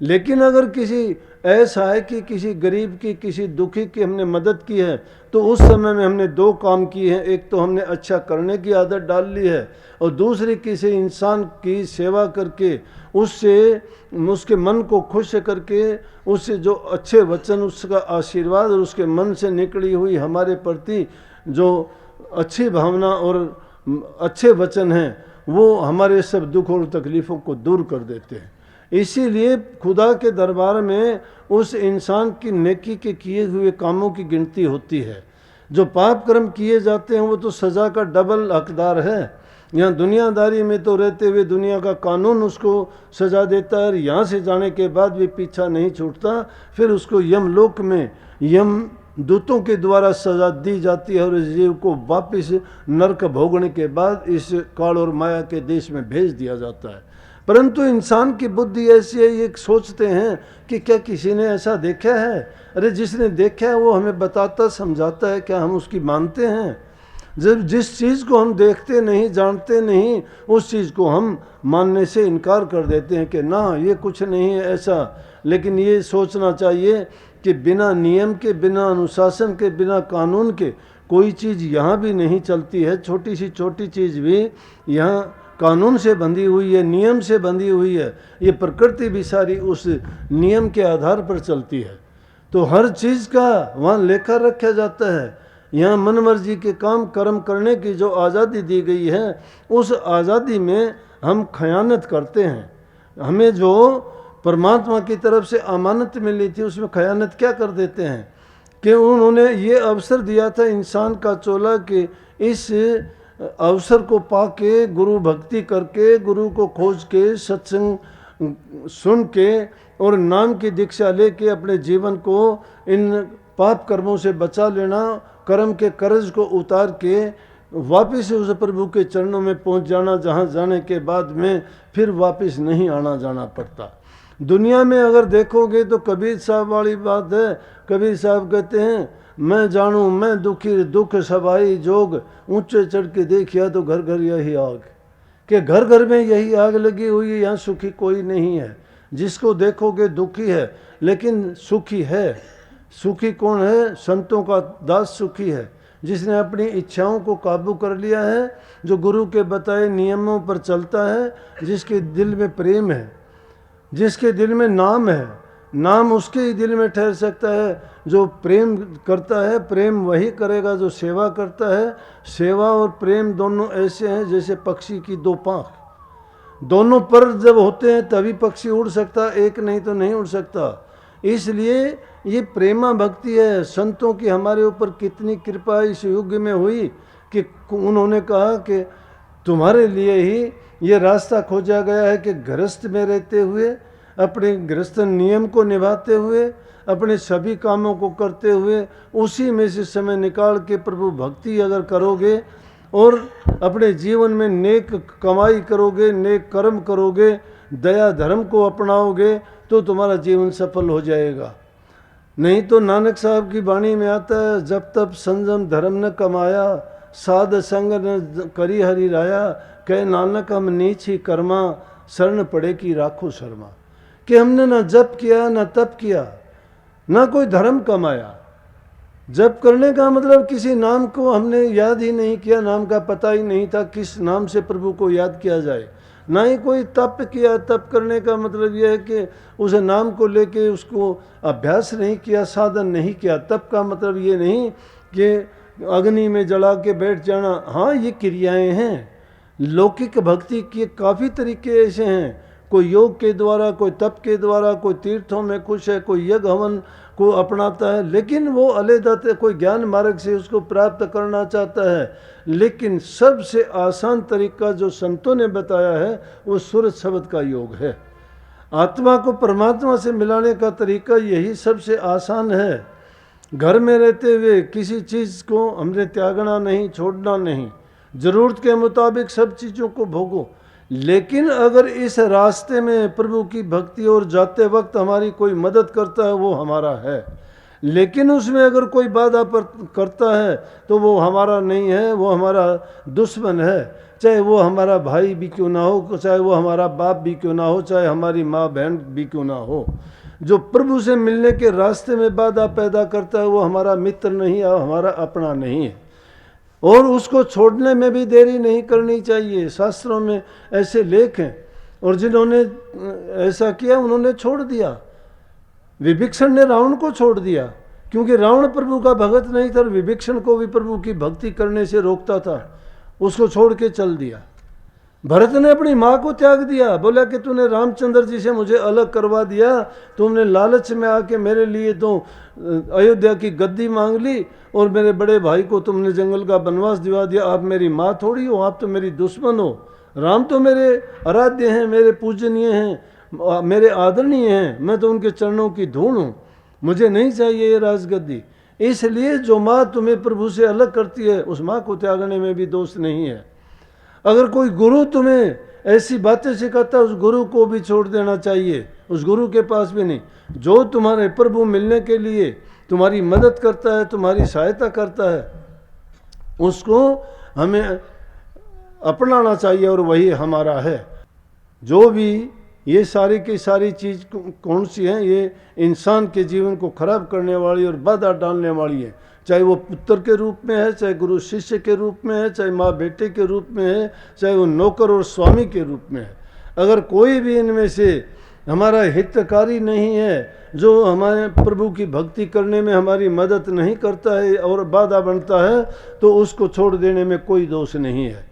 लेकिन अगर किसी ऐसा है कि किसी गरीब की, किसी दुखी की हमने मदद की है, तो उस समय में हमने दो काम किए हैं। एक तो हमने अच्छा करने की आदत डाल ली है और दूसरी किसी इंसान की सेवा करके उससे उसके मन को खुश करके उससे जो अच्छे वचन, उसका आशीर्वाद और उसके मन से निकली हुई हमारे प्रति जो अच्छी भावना और अच्छे वचन हैं वो हमारे सब दुख और तकलीफ़ों को दूर कर देते हैं। इसीलिए खुदा के दरबार में उस इंसान की नेकी के किए हुए कामों की गिनती होती है। जो पाप कर्म किए जाते हैं वो तो सज़ा का डबल हकदार है। यहाँ दुनियादारी में तो रहते हुए दुनिया का कानून उसको सज़ा देता है और यहाँ से जाने के बाद भी पीछा नहीं छूटता, फिर उसको यमलोक में यम दूतों के द्वारा सज़ा दी जाती है और इस जीव को वापस नरक भोगने के बाद इस काल और माया के देश में भेज दिया जाता है। परंतु इंसान की बुद्धि ऐसी है, ये सोचते हैं कि क्या किसी ने ऐसा देखा है? अरे जिसने देखा है वो हमें बताता समझाता है, क्या हम उसकी मानते हैं? जब जिस चीज़ को हम देखते नहीं, जानते नहीं, उस चीज़ को हम मानने से इनकार कर देते हैं कि ना ये कुछ नहीं है ऐसा। लेकिन ये सोचना चाहिए कि बिना नियम के, बिना अनुशासन के, बिना कानून के कोई चीज़ यहाँ भी नहीं चलती है। छोटी सी छोटी चीज़ भी यहाँ कानून से बंधी हुई है, नियम से बंधी हुई है। ये प्रकृति भी सारी उस नियम के आधार पर चलती है। तो हर चीज़ का वहाँ लेखा रखा जाता है। यहाँ मन मर्जी के काम कर्म करने की जो आज़ादी दी गई है, उस आज़ादी में हम खयानत करते हैं। हमें जो परमात्मा की तरफ से अमानत मिली थी, उसमें खयानत क्या कर देते हैं कि उन्होंने ये अवसर दिया था इंसान का चोला कि इस अवसर को पाके, गुरु भक्ति करके, गुरु को खोज के, सत्संग सुन के और नाम की दीक्षा लेके अपने जीवन को इन पाप कर्मों से बचा लेना, कर्म के कर्ज को उतार के वापस उस प्रभु के चरणों में पहुंच जाना, जहां जाने के बाद में फिर वापस नहीं आना जाना पड़ता। दुनिया में अगर देखोगे तो कबीर साहब वाली बात है। कबीर साहब कहते हैं, मैं जानूं मैं दुखी दुख सभाई जोग, ऊंचे चढ़ के देखिया तो घर घर यही आग। कि घर घर में यही आग लगी हुई है, यहाँ सुखी कोई नहीं है। जिसको देखोगे दुखी है, लेकिन सुखी है। सुखी कौन है? संतों का दास सुखी है, जिसने अपनी इच्छाओं को काबू कर लिया है, जो गुरु के बताए नियमों पर चलता है, जिसके दिल में प्रेम है, जिसके दिल में नाम है। नाम उसके ही दिल में ठहर सकता है जो प्रेम करता है। प्रेम वही करेगा जो सेवा करता है। सेवा और प्रेम दोनों ऐसे हैं जैसे पक्षी की दो पाँख। दोनों पर जब होते हैं तभी पक्षी उड़ सकता, एक नहीं तो नहीं उड़ सकता। इसलिए ये प्रेमा भक्ति है। संतों की हमारे ऊपर कितनी कृपा इस युग में हुई कि उन्होंने कहा कि तुम्हारे लिए ही ये रास्ता खोजा गया है कि गृहस्थ में रहते हुए, अपने गृहस्थ नियम को निभाते हुए, अपने सभी कामों को करते हुए, उसी में से समय निकाल के प्रभु भक्ति अगर करोगे और अपने जीवन में नेक कमाई करोगे, नेक कर्म करोगे, दया धर्म को अपनाओगे तो तुम्हारा जीवन सफल हो जाएगा। नहीं तो नानक साहब की वाणी में आता है, जब तब संयम धर्म न कमाया, साध संग न करी हरि राया, कह नानक हम नीच ही कर्मा, शरण पड़े की राखो शर्मा। कि हमने ना जप किया, ना तप किया, ना कोई धर्म कमाया। जप करने का मतलब किसी नाम को हमने याद ही नहीं किया, नाम का पता ही नहीं था किस नाम से प्रभु को याद किया जाए। ना ही कोई तप किया। तप करने का मतलब यह है कि उस नाम को लेके उसको अभ्यास नहीं किया, साधन नहीं किया। तप का मतलब ये नहीं कि अग्नि में जला के बैठ जाना। हाँ, ये क्रियाएं हैं। लौकिक भक्ति के काफ़ी तरीके ऐसे हैं। कोई योग के द्वारा, कोई तप के द्वारा, कोई तीर्थों में खुश है, कोई यज्ञ हवन को अपनाता है, लेकिन वो अलग कोई ज्ञान मार्ग से उसको प्राप्त करना चाहता है। लेकिन सबसे आसान तरीका जो संतों ने बताया है वो सूरज शब्द का योग है। आत्मा को परमात्मा से मिलाने का तरीका यही सबसे आसान है। घर में रहते हुए किसी चीज़ को हमने त्यागना नहीं, छोड़ना नहीं। ज़रूरत के मुताबिक सब चीज़ों को भोगो। लेकिन अगर इस रास्ते में प्रभु की भक्ति और जाते वक्त हमारी कोई मदद करता है, वो हमारा है। लेकिन उसमें अगर कोई बाधा करता है तो वो हमारा नहीं है, वो हमारा दुश्मन है। चाहे वो हमारा भाई भी क्यों ना हो, चाहे वो हमारा बाप भी क्यों ना हो, चाहे हमारी माँ बहन भी क्यों ना हो। जो प्रभु से मिलने के रास्ते में बाधा पैदा करता है वो हमारा मित्र नहीं है, हमारा अपना नहीं है। और उसको छोड़ने में भी देरी नहीं करनी चाहिए। शास्त्रों में ऐसे लेख हैं, और जिन्होंने ऐसा किया उन्होंने छोड़ दिया। विभीषण ने रावण को छोड़ दिया, क्योंकि रावण प्रभु का भगत नहीं था। विभीषण को भी प्रभु की भक्ति करने से रोकता था, उसको छोड़ के चल दिया। भरत ने अपनी माँ को त्याग दिया, बोला कि तूने रामचंद्र जी से मुझे अलग करवा दिया, तुमने लालच में आके मेरे लिए तो अयोध्या की गद्दी मांग ली, और मेरे बड़े भाई को तुमने जंगल का वनवास दिवा दिया। आप मेरी माँ थोड़ी हो, आप तो मेरी दुश्मन हो। राम तो मेरे आराध्य हैं, मेरे पूजनीय हैं, मेरे आदरणीय हैं, मैं तो उनके चरणों की धूल हूँ, मुझे नहीं चाहिए ये राजगद्दी। इसलिए जो माँ तुम्हें प्रभु से अलग करती है, उस माँ को त्यागने में भी दोष नहीं है। अगर कोई गुरु तुम्हें ऐसी बातें सिखाता है, उस गुरु को भी छोड़ देना चाहिए, उस गुरु के पास भी नहीं। जो तुम्हारे प्रभु मिलने के लिए तुम्हारी मदद करता है, तुम्हारी सहायता करता है, उसको हमें अपनाना चाहिए और वही हमारा है। जो भी ये सारी की सारी चीज़ कौन सी हैं, ये इंसान के जीवन को खराब करने वाली और बाधा डालने वाली है। चाहे वो पुत्र के रूप में है, चाहे गुरु शिष्य के रूप में है, चाहे माँ बेटे के रूप में है, चाहे वो नौकर और स्वामी के रूप में है। अगर कोई भी इनमें से हमारा हितकारी नहीं है, जो हमारे प्रभु की भक्ति करने में हमारी मदद नहीं करता है और बाधा बनता है, तो उसको छोड़ देने में कोई दोष नहीं है।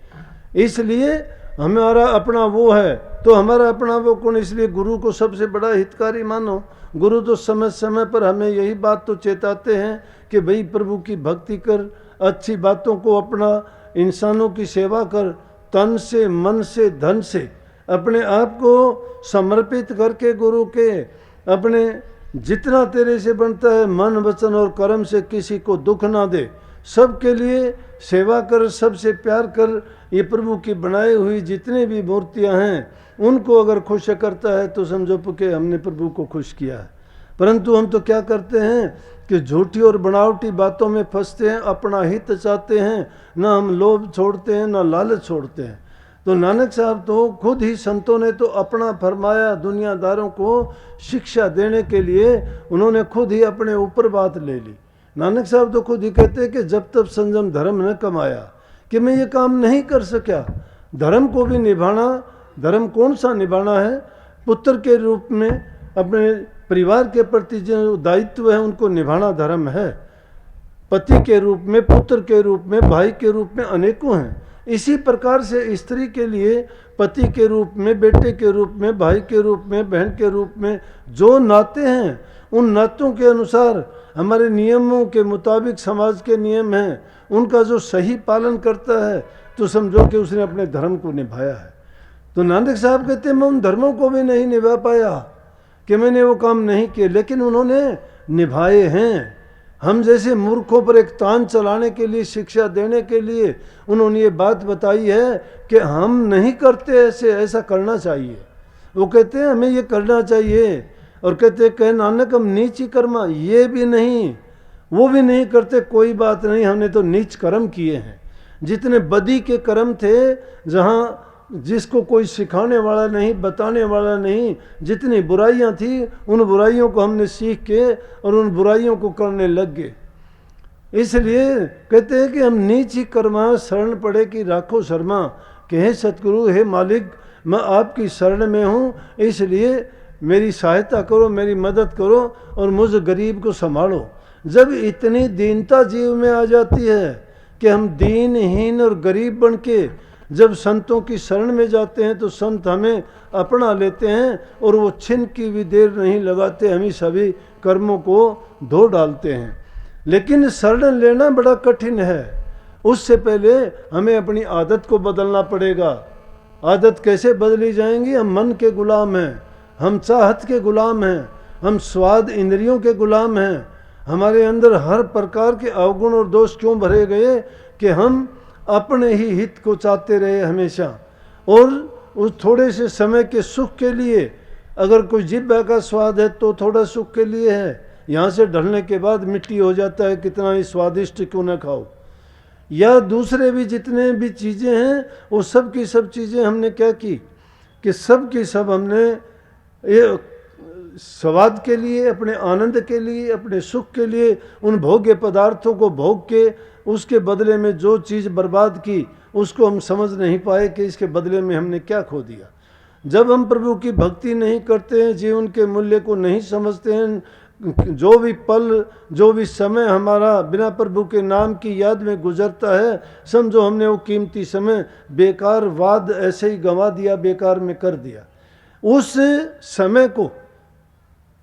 इसलिए हमारा अपना वो है तो हमारा अपना वो कौन, इसलिए गुरु को सबसे बड़ा हितकारी मानो। गुरु तो समय समय पर हमें यही बात तो चेताते हैं कि भाई प्रभु की भक्ति कर, अच्छी बातों को अपना, इंसानों की सेवा कर, तन से मन से धन से अपने आप को समर्पित करके गुरु के, अपने जितना तेरे से बनता है मन वचन और कर्म से किसी को दुख ना दे, सबके लिए सेवा कर, सबसे प्यार कर। ये प्रभु की बनाई हुई जितने भी मूर्तियां हैं उनको अगर खुश करता है तो समझो कि हमने प्रभु को खुश किया है। परंतु हम तो क्या करते हैं कि झूठी और बनावटी बातों में फंसते हैं, अपना हित चाहते हैं, ना हम लोभ छोड़ते हैं ना लालच छोड़ते हैं। तो नानक साहब तो खुद ही, संतों ने तो अपना फरमाया, दुनियादारों को शिक्षा देने के लिए उन्होंने खुद ही अपने ऊपर बात ले ली। नानक साहब तो खुद ही कहते हैं कि जब तक संयम धर्म न कमाया, कि मैं ये काम नहीं कर सका। धर्म को भी निभाना, धर्म कौन सा निभाना है? पुत्र के रूप में अपने परिवार के प्रति जो दायित्व है उनको निभाना धर्म है। पति के रूप में, पुत्र के रूप में, भाई के रूप में अनेकों हैं। इसी प्रकार से स्त्री के लिए पति के रूप में, बेटे के रूप में, भाई के रूप में, बहन के रूप में जो नाते हैं, उन नातों के अनुसार हमारे नियमों के मुताबिक समाज के नियम हैं, उनका जो सही पालन करता है तो समझो कि उसने अपने धर्म को निभाया है। तो नानक साहब कहते हैं मैं उन धर्मों को भी नहीं निभा पाया कि मैंने वो काम नहीं किए, लेकिन उन्होंने निभाए हैं। हम जैसे मूर्खों पर एक तान चलाने के लिए, शिक्षा देने के लिए उन्होंने ये बात बताई है कि हम नहीं करते ऐसे, ऐसा करना चाहिए। वो कहते हैं हमें ये करना चाहिए, और कहते हैं कह नानक हम नीच ही कर्मा, ये भी नहीं, वो भी नहीं करते, कोई बात नहीं, हमने तो नीच कर्म किए हैं। जितने बदी के कर्म थे, जहाँ जिसको कोई सिखाने वाला नहीं, बताने वाला नहीं, जितनी बुराइयां थी उन बुराइयों को हमने सीख के और उन बुराइयों को करने लग गए। इसलिए कहते हैं कि हम नीच ही कर्मा, शरण पड़े कि राखो शर्मा, कि हे सतगुरु, हे मालिक, मैं आपकी शरण में हूँ, इसलिए मेरी सहायता करो, मेरी मदद करो और मुझ गरीब को संभालो। जब इतनी दीनता जीव में आ जाती है कि हम दीनहीन और गरीब बन के जब संतों की शरण में जाते हैं तो संत हमें अपना लेते हैं और वो छिन की भी देर नहीं लगाते, हम ही सभी कर्मों को धो डालते हैं। लेकिन शरण लेना बड़ा कठिन है। उससे पहले हमें अपनी आदत को बदलना पड़ेगा। आदत कैसे बदली जाएंगी? हम मन के गुलाम हैं, हम चाहत के गुलाम हैं, हम स्वाद इंद्रियों के गुलाम हैं। हमारे अंदर हर प्रकार के अवगुण और दोष क्यों भरे गए कि हम अपने ही हित को चाहते रहे हमेशा, और उस थोड़े से समय के सुख के लिए, अगर कोई जिब्बा का स्वाद है तो थोड़ा सुख के लिए है, यहाँ से ढलने के बाद मिट्टी हो जाता है, कितना ही स्वादिष्ट क्यों न खाओ। या दूसरे भी जितने भी चीज़ें हैं वो सब की सब चीज़ें हमने क्या की कि सब की सब हमने ये स्वाद के लिए, अपने आनंद के लिए, अपने सुख के लिए उन भोग्य पदार्थों को भोग के उसके बदले में जो चीज़ बर्बाद की उसको हम समझ नहीं पाए कि इसके बदले में हमने क्या खो दिया। जब हम प्रभु की भक्ति नहीं करते हैं, जीवन के मूल्य को नहीं समझते हैं, जो भी पल, जो भी समय हमारा बिना प्रभु के नाम की याद में गुजरता है, समझो हमने वो कीमती समय बेकार वाद ऐसे ही गंवा दिया, बेकार में कर दिया। उस समय को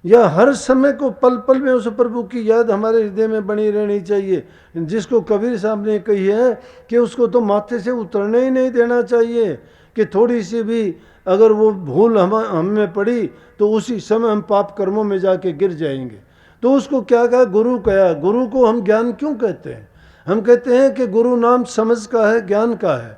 या हर समय को, पल पल में उस प्रभु की याद हमारे हृदय में बनी रहनी चाहिए। जिसको कबीर साहब ने कही है कि उसको तो माथे से उतरने ही नहीं देना चाहिए, कि थोड़ी सी भी अगर वो भूल हम में पड़ी तो उसी समय हम पाप कर्मों में जाके गिर जाएंगे। तो उसको क्या कहा? गुरु कहा। गुरु को हम ज्ञान क्यों कहते हैं? हम कहते हैं कि गुरु नाम समझ का है, ज्ञान का है।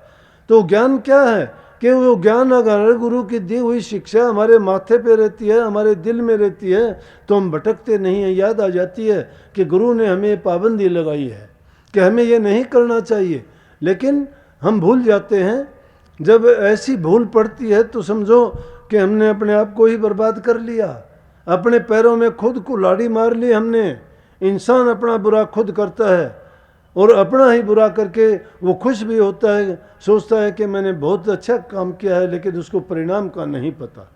तो ज्ञान क्या है कि वो ज्ञान अगर गुरु की दी हुई शिक्षा हमारे माथे पे रहती है, हमारे दिल में रहती है, तो हम भटकते नहीं हैं। याद आ जाती है कि गुरु ने हमें पाबंदी लगाई है कि हमें ये नहीं करना चाहिए, लेकिन हम भूल जाते हैं। जब ऐसी भूल पड़ती है तो समझो कि हमने अपने आप को ही बर्बाद कर लिया, अपने पैरों में खुद कुल्हाड़ी मार ली हमने। इंसान अपना बुरा खुद करता है और अपना ही बुरा करके वो खुश भी होता है, सोचता है कि मैंने बहुत अच्छा काम किया है, लेकिन उसको परिणाम का नहीं पता।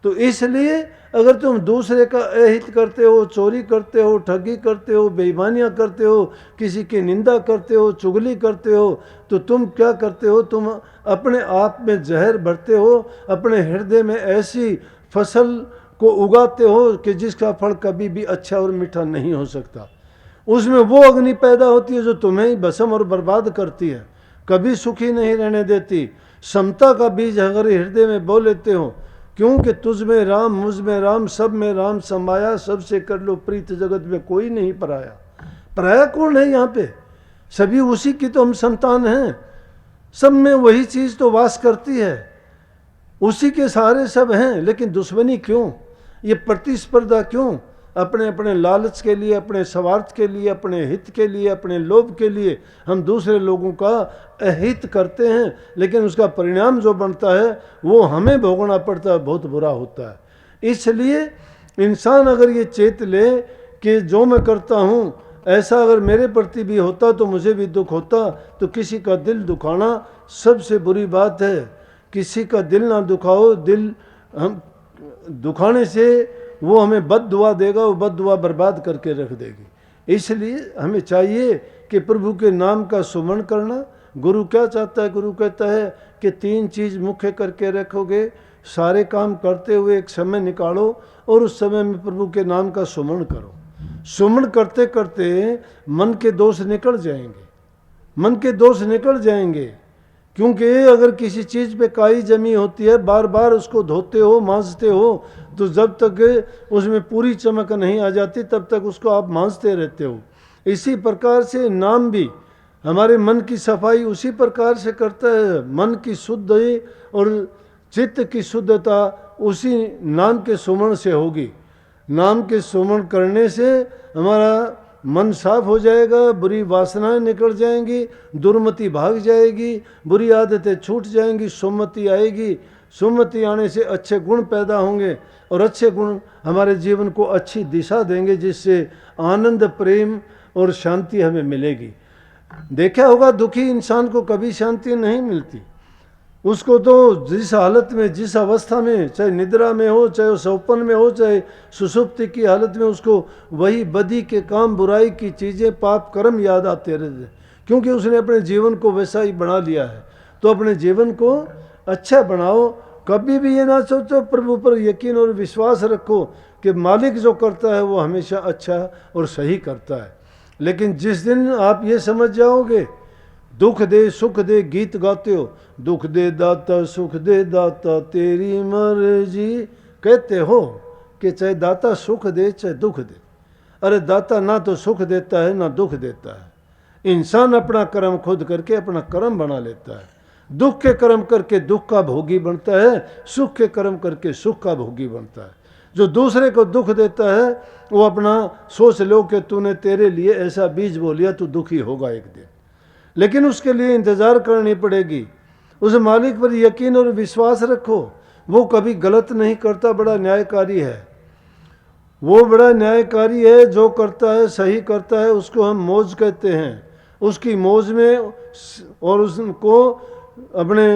तो इसलिए अगर तुम दूसरे का अहित करते हो, चोरी करते हो, ठगी करते हो, बेईमानियाँ करते हो, किसी की निंदा करते हो, चुगली करते हो, तो तुम क्या करते हो? तुम अपने आप में जहर भरते हो, अपने हृदय में ऐसी फसल को उगाते हो कि जिसका फल कभी भी अच्छा और मीठा नहीं हो सकता। उसमें वो अग्नि पैदा होती है जो तुम्हें ही भस्म और बर्बाद करती है, कभी सुखी नहीं रहने देती। समता का बीज अगर हृदय में बो लेते हो, क्योंकि तुझ में राम, मुझ में राम, सब में राम समाया, सबसे कर लो प्रीत, जगत में कोई नहीं पराया। पराया कौन है यहाँ पे? सभी उसी की तो हम संतान हैं, सब में वही चीज तो वास करती है, उसी के सहारे सब हैं। लेकिन दुश्मनी क्यों? ये प्रतिस्पर्धा क्यों? अपने अपने लालच के लिए, अपने स्वार्थ के लिए, अपने हित के लिए, अपने लोभ के लिए हम दूसरे लोगों का अहित करते हैं, लेकिन उसका परिणाम जो बनता है वो हमें भोगना पड़ता है, बहुत बुरा होता है। इसलिए इंसान अगर ये चेत ले कि जो मैं करता हूँ ऐसा अगर मेरे प्रति भी होता तो मुझे भी दुख होता, तो किसी का दिल दुखाना सबसे बुरी बात है। किसी का दिल ना दुखाओ, दिल हम दुखाने से वो हमें बद दुआ देगा, वो बद दुआ बर्बाद करके रख देगी। इसलिए हमें चाहिए कि प्रभु के नाम का सुमरण करना। गुरु क्या चाहता है? गुरु कहता है कि 3 चीज़ मुख्य करके रखोगे, सारे काम करते हुए एक समय निकालो और उस समय में प्रभु के नाम का सुमरण करो। सुमरण करते करते मन के दोष निकल जाएंगे, मन के दोष निकल जाएंगे। क्योंकि अगर किसी चीज़ पे काई जमी होती है, बार बार उसको धोते हो, मांजते हो, तो जब तक उसमें पूरी चमक नहीं आ जाती तब तक उसको आप मांजते रहते हो। इसी प्रकार से नाम भी हमारे मन की सफाई उसी प्रकार से करता है। मन की शुद्धि और चित्त की शुद्धता उसी नाम के सुमरण से होगी। नाम के सुमरण करने से हमारा मन साफ हो जाएगा, बुरी वासनाएं निकल जाएंगी, दुर्मति भाग जाएगी, बुरी आदतें छूट जाएंगी, सुमति आएगी। सुमति आने से अच्छे गुण पैदा होंगे और अच्छे गुण हमारे जीवन को अच्छी दिशा देंगे, जिससे आनंद, प्रेम और शांति हमें मिलेगी। देखा होगा दुखी इंसान को कभी शांति नहीं मिलती। उसको तो जिस हालत में, जिस अवस्था में, चाहे निद्रा में हो, चाहे सौपन में हो, चाहे सुषुप्ति की हालत में, उसको वही बदी के काम, बुराई की चीज़ें, पाप कर्म याद आते रहते, क्योंकि उसने अपने जीवन को वैसा ही बना लिया है। तो अपने जीवन को अच्छा बनाओ। कभी भी ये ना सोचो, प्रभु पर यकीन और विश्वास रखो कि मालिक जो करता है वो हमेशा अच्छा और सही करता है। लेकिन जिस दिन आप ये समझ जाओगे, दुख दे सुख दे गीत गाते हो, दुख दे दाता सुख दे दाता तेरी मर्जी, कहते हो कि चाहे दाता सुख दे चाहे दुख दे। अरे दाता ना तो सुख देता है ना दुख देता है। इंसान अपना कर्म खुद करके अपना कर्म बना लेता है। दुख के कर्म करके दुख का भोगी बनता है, सुख के कर्म करके सुख का भोगी बनता है। जो दूसरे को दुख देता है वो अपना सोच लो कि तूने तेरे लिए ऐसा बीज बो लिया, तू दुखी होगा एक दिन, लेकिन उसके लिए इंतज़ार करनी पड़ेगी। उस मालिक पर यकीन और विश्वास रखो, वो कभी गलत नहीं करता, बड़ा न्यायकारी है। वो बड़ा न्यायकारी है, जो करता है सही करता है, उसको हम मौज कहते हैं। उसकी मौज में, और उसको अपने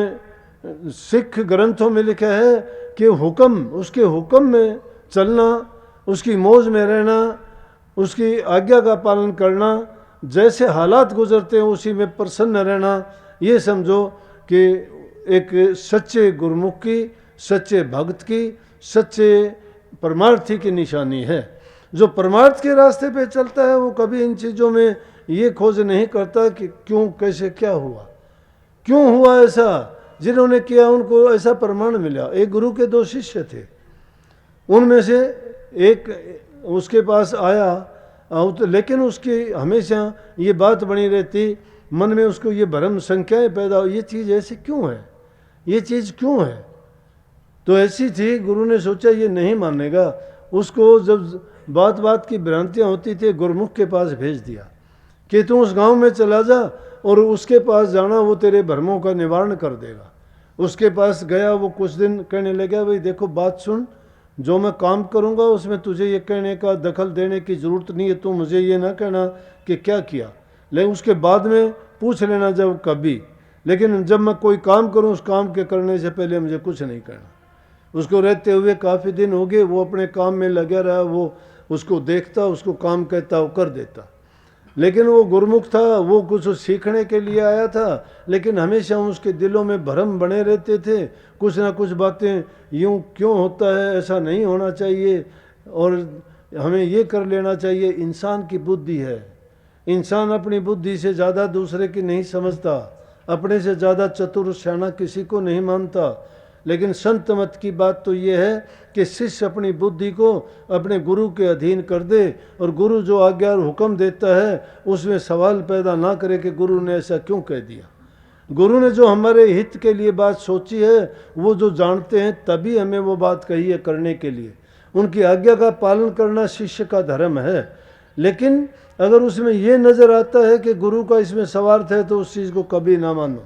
सिख ग्रंथों में लिखा है कि हुक्म, उसके हुक्म में चलना, उसकी मौज में रहना, उसकी आज्ञा का पालन करना, जैसे हालात गुजरते हैं उसी में प्रसन्न रहना, ये समझो कि एक सच्चे गुरुमुख की, सच्चे भक्त की, सच्चे परमार्थी की निशानी है। जो परमार्थ के रास्ते पे चलता है वो कभी इन चीज़ों में ये खोज नहीं करता कि क्यों, कैसे, क्या हुआ, क्यों हुआ ऐसा। जिन्होंने किया उनको ऐसा प्रमाण मिला। एक गुरु के 2 शिष्य थे, उनमें से एक उसके पास आया, लेकिन उसकी हमेशा ये बात बनी रहती मन में, उसको ये भ्रम संख्याएं पैदा हो, ये चीज़ ऐसी क्यों है, ये चीज़ क्यों है। तो ऐसी थी, गुरु ने सोचा ये नहीं मानेगा। उसको जब बात बात की भ्रांतियाँ होती थी, गुरुमुख के पास भेज दिया कि तू उस गांव में चला जा और उसके पास जाना, वो तेरे भ्रमों का निवारण कर देगा। उसके पास गया, वो कुछ दिन कहने लगा, भाई देखो बात सुन, जो मैं काम करूंगा उसमें तुझे ये कहने का, दखल देने की ज़रूरत नहीं है, तू मुझे ये ना कहना कि क्या किया, लेकिन उसके बाद में पूछ लेना जब कभी, लेकिन जब मैं कोई काम करूं उस काम के करने से पहले मुझे कुछ नहीं करना। उसको रहते हुए काफ़ी दिन हो गए, वो अपने काम में लगा रहा, वो उसको देखता, उसको काम कहता, वो कर देता। लेकिन वो गुरमुख था, वो कुछ सीखने के लिए आया था, लेकिन हमेशा उसके दिलों में भ्रम बने रहते थे, कुछ ना कुछ बातें, यूँ क्यों होता है, ऐसा नहीं होना चाहिए, और हमें ये कर लेना चाहिए। इंसान की बुद्धि है, इंसान अपनी बुद्धि से ज़्यादा दूसरे की नहीं समझता, अपने से ज़्यादा चतुर सियाना किसी को नहीं मानता। लेकिन संत मत की बात तो ये है कि शिष्य अपनी बुद्धि को अपने गुरु के अधीन कर दे, और गुरु जो आज्ञा और हुक्म देता है उसमें सवाल पैदा ना करे कि गुरु ने ऐसा क्यों कह दिया। गुरु ने जो हमारे हित के लिए बात सोची है, वो जो जानते हैं तभी हमें वो बात कही है करने के लिए। उनकी आज्ञा का पालन करना शिष्य का धर्म है। लेकिन अगर उसमें ये नज़र आता है कि गुरु का इसमें स्वार्थ है तो उस चीज़ को कभी ना मानो।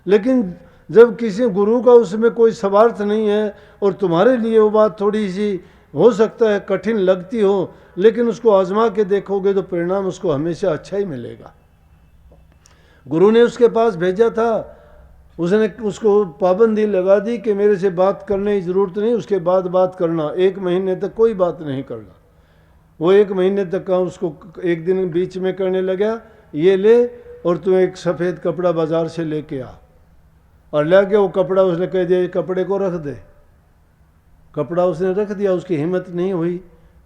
लेकिन जब किसी गुरु का उसमें कोई स्वार्थ नहीं है और तुम्हारे लिए वो बात थोड़ी सी हो सकता है कठिन लगती हो, लेकिन उसको आजमा के देखोगे तो परिणाम उसको हमेशा अच्छा ही मिलेगा। गुरु ने उसके पास भेजा था, उसने उसको पाबंदी लगा दी कि मेरे से बात करने की ज़रूरत नहीं, उसके बाद बात करना, 1 महीने तक कोई बात नहीं करना। वो 1 महीने तक का उसको एक दिन बीच में करने लगा, ये ले और तू एक सफ़ेद कपड़ा बाज़ार से लेके आ, और लाके वो कपड़ा उसने कह दिया, ये कपड़े को रख दे। कपड़ा उसने रख दिया, उसकी हिम्मत नहीं हुई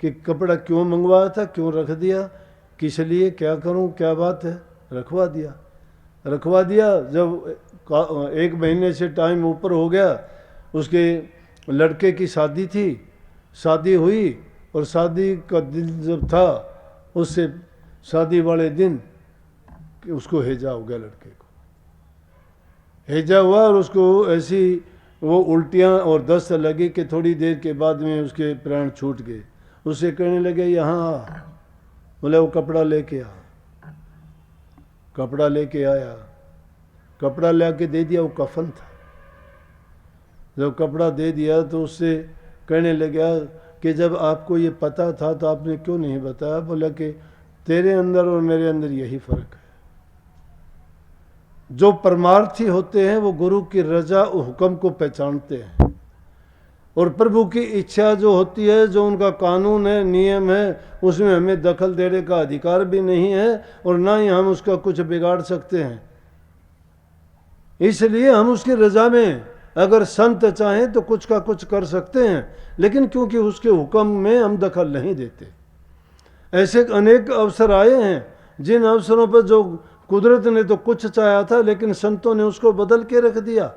कि कपड़ा क्यों मंगवाया था, क्यों रख दिया, किस लिए, क्या करूं, क्या बात है, रखवा दिया। जब 1 महीने से टाइम ऊपर हो गया, उसके लड़के की शादी थी, शादी हुई, और शादी का दिन जब था, उससे शादी वाले दिन उसको हैजा हो गया, लड़के को हैजा हुआ, और उसको ऐसी वो उल्टियाँ और दस्त लगी कि थोड़ी देर के बाद में उसके प्राण छूट गए। उससे कहने लगे यहाँ आ, बोले वो कपड़ा लेके आ। कपड़ा लेके आया, कपड़ा ला के दे दिया, वो कफन था। जब कपड़ा दे दिया तो उससे कहने लगा कि जब आपको ये पता था तो आपने क्यों नहीं बताया। बोला कि तेरे अंदर और मेरे अंदर यही फ़र्क है, जो परमार्थी होते हैं वो गुरु की रजा और हुक्म को पहचानते हैं, और प्रभु की इच्छा जो होती है, जो उनका कानून है, नियम है, उसमें हमें दखल देने का अधिकार भी नहीं है, और ना ही हम उसका कुछ बिगाड़ सकते हैं। इसलिए हम उसकी रजा में अगर संत चाहें तो कुछ का कुछ कर सकते हैं, लेकिन क्योंकि उसके हुक्म में हम दखल नहीं देते। ऐसे अनेक अवसर आए हैं, जिन अवसरों पर जो कुदरत ने तो कुछ चाहा था, लेकिन संतों ने उसको बदल के रख दिया।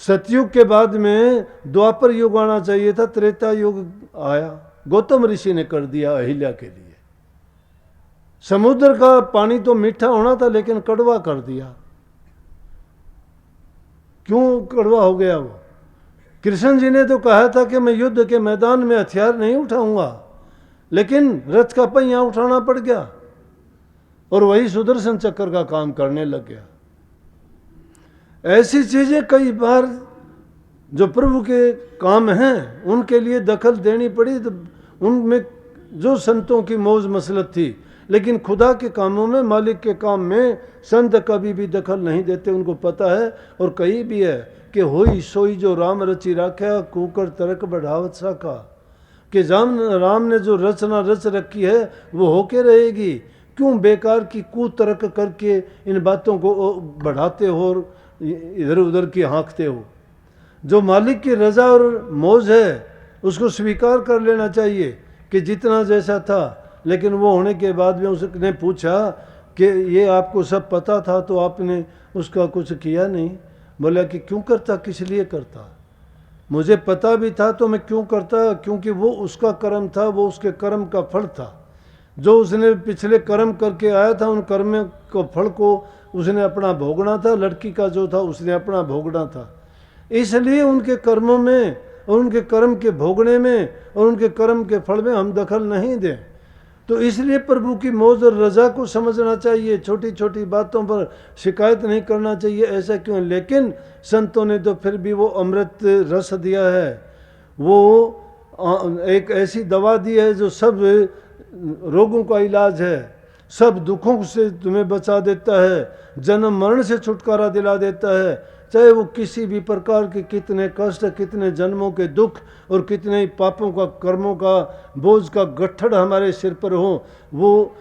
सतयुग के बाद में द्वापर युग आना चाहिए था, त्रेता युग आया, गौतम ऋषि ने कर दिया अहिल्या के लिए। समुद्र का पानी तो मीठा होना था, लेकिन कड़वा कर दिया। क्यों कड़वा हो गया वो? कृष्ण जी ने तो कहा था कि मैं युद्ध के मैदान में हथियार नहीं उठाऊंगा, लेकिन रथ का पहिया उठाना पड़ गया, और वही सुदर्शन चक्र का काम करने लग गया। ऐसी चीजें कई बार जो प्रभु के काम हैं उनके लिए दखल देनी पड़ी, तो उनमें जो संतों की मौज मसलत थी, लेकिन खुदा के कामों में, मालिक के काम में संत कभी भी दखल नहीं देते। उनको पता है, और कही भी है कि होई सोई जो राम रची राख्या, कुकर तर्क बढ़ावत साका, कि राम ने जो रचना रच रखी है वो होके रहेगी। क्यों बेकार की कुतर्क करके इन बातों को बढ़ाते हो और इधर उधर की हाँकते हो? जो मालिक की रजा और मौज है उसको स्वीकार कर लेना चाहिए कि जितना जैसा था। लेकिन वो होने के बाद में उसने पूछा कि ये आपको सब पता था तो आपने उसका कुछ किया नहीं। बोला कि क्यों करता, किस लिए करता? मुझे पता भी था तो मैं क्यों करता, क्योंकि वो उसका कर्म था, वो उसके कर्म का फल था। जो उसने पिछले कर्म करके आया था, उन कर्म को फल को उसने अपना भोगना था। लड़की का जो था उसने अपना भोगना था। इसलिए उनके कर्मों में और उनके कर्म के भोगने में और उनके कर्म के फल में हम दखल नहीं दें। तो इसलिए प्रभु की मौज और रजा को समझना चाहिए, छोटी छोटी बातों पर शिकायत नहीं करना चाहिए, ऐसा क्यों। लेकिन संतों ने तो फिर भी वो अमृत रस दिया है, वो एक ऐसी दवा दी है जो सब रोगों का इलाज है, सब दुखों से तुम्हें बचा देता है, जन्म मरण से छुटकारा दिला देता है। चाहे वो किसी भी प्रकार के कितने कष्ट, कितने जन्मों के दुख और कितने ही पापों का, कर्मों का बोझ का गट्ठड़ हमारे सिर पर हो, वो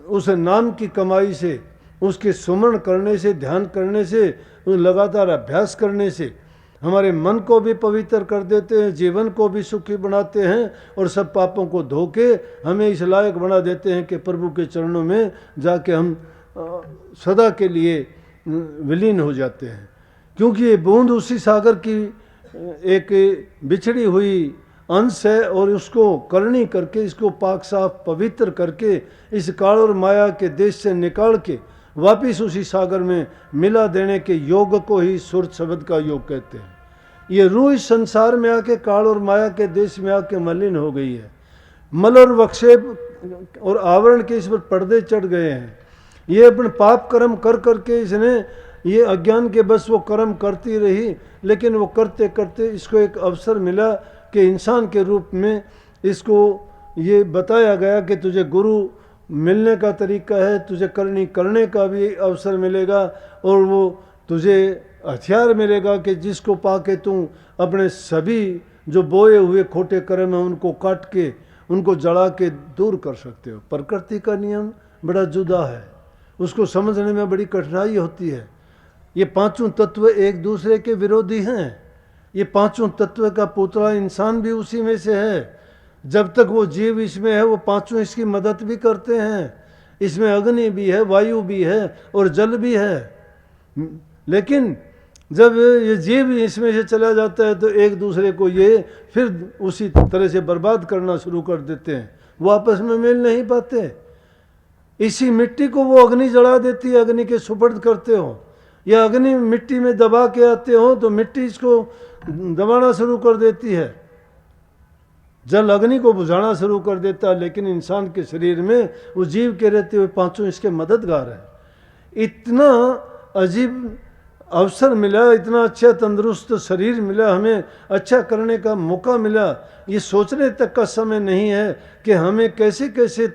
उस नाम की कमाई से, उसके सुमरण करने से, ध्यान करने से, लगातार अभ्यास करने से हमारे मन को भी पवित्र कर देते हैं, जीवन को भी सुखी बनाते हैं और सब पापों को धो के हमें इस लायक बना देते हैं कि प्रभु के चरणों में जाके हम सदा के लिए विलीन हो जाते हैं। क्योंकि ये बूंद उसी सागर की एक बिछड़ी हुई अंश है और उसको करनी करके, इसको पाक साफ पवित्र करके इस काल और माया के देश से निकाल के वापिस उसी सागर में मिला देने के योग को ही सुरत शब्द का योग कहते हैं। ये रूह इस संसार में आके काल और माया के देश में आके मलिन हो गई है, मल और वक्षेप और आवरण के इस पर पर्दे चढ़ गए हैं। ये अपने पाप कर्म कर करके इसने, ये अज्ञान के बस वो कर्म करती रही, लेकिन वो करते करते इसको एक अवसर मिला कि इंसान के रूप में इसको ये बताया गया कि तुझे गुरु मिलने का तरीका है, तुझे करने का भी अवसर मिलेगा और वो तुझे हथियार मिलेगा कि जिसको पाके तू अपने सभी जो बोए हुए खोटे कर्म हैं उनको काट के, उनको जला के दूर कर सकते हो। प्रकृति का नियम बड़ा जुदा है, उसको समझने में बड़ी कठिनाई होती है। ये पांचों तत्व एक दूसरे के विरोधी हैं। ये पांचों तत्व का पुतला इंसान भी उसी में से है। जब तक वो जीव इसमें है वो पांचों इसकी मदद भी करते हैं। इसमें अग्नि भी है, वायु भी है और जल भी है। लेकिन जब ये जीव इसमें से चला जाता है तो एक दूसरे को ये फिर उसी तरह से बर्बाद करना शुरू कर देते हैं, वो आपस में मिल नहीं पाते। इसी मिट्टी को वो अग्नि जला देती है, अग्नि के सुपर्द करते हो, या अग्नि मिट्टी में दबा के आते हो तो मिट्टी इसको दबाना शुरू कर देती है, जल अग्नि को बुझाना शुरू कर देता है। लेकिन इंसान के शरीर में वो जीव के रहते हुए पांचों इसके मददगार हैं। इतना अजीब अवसर मिला, इतना अच्छा तंदुरुस्त शरीर मिला, हमें अच्छा करने का मौका मिला। ये सोचने तक का समय नहीं है कि हमें कैसे कैसे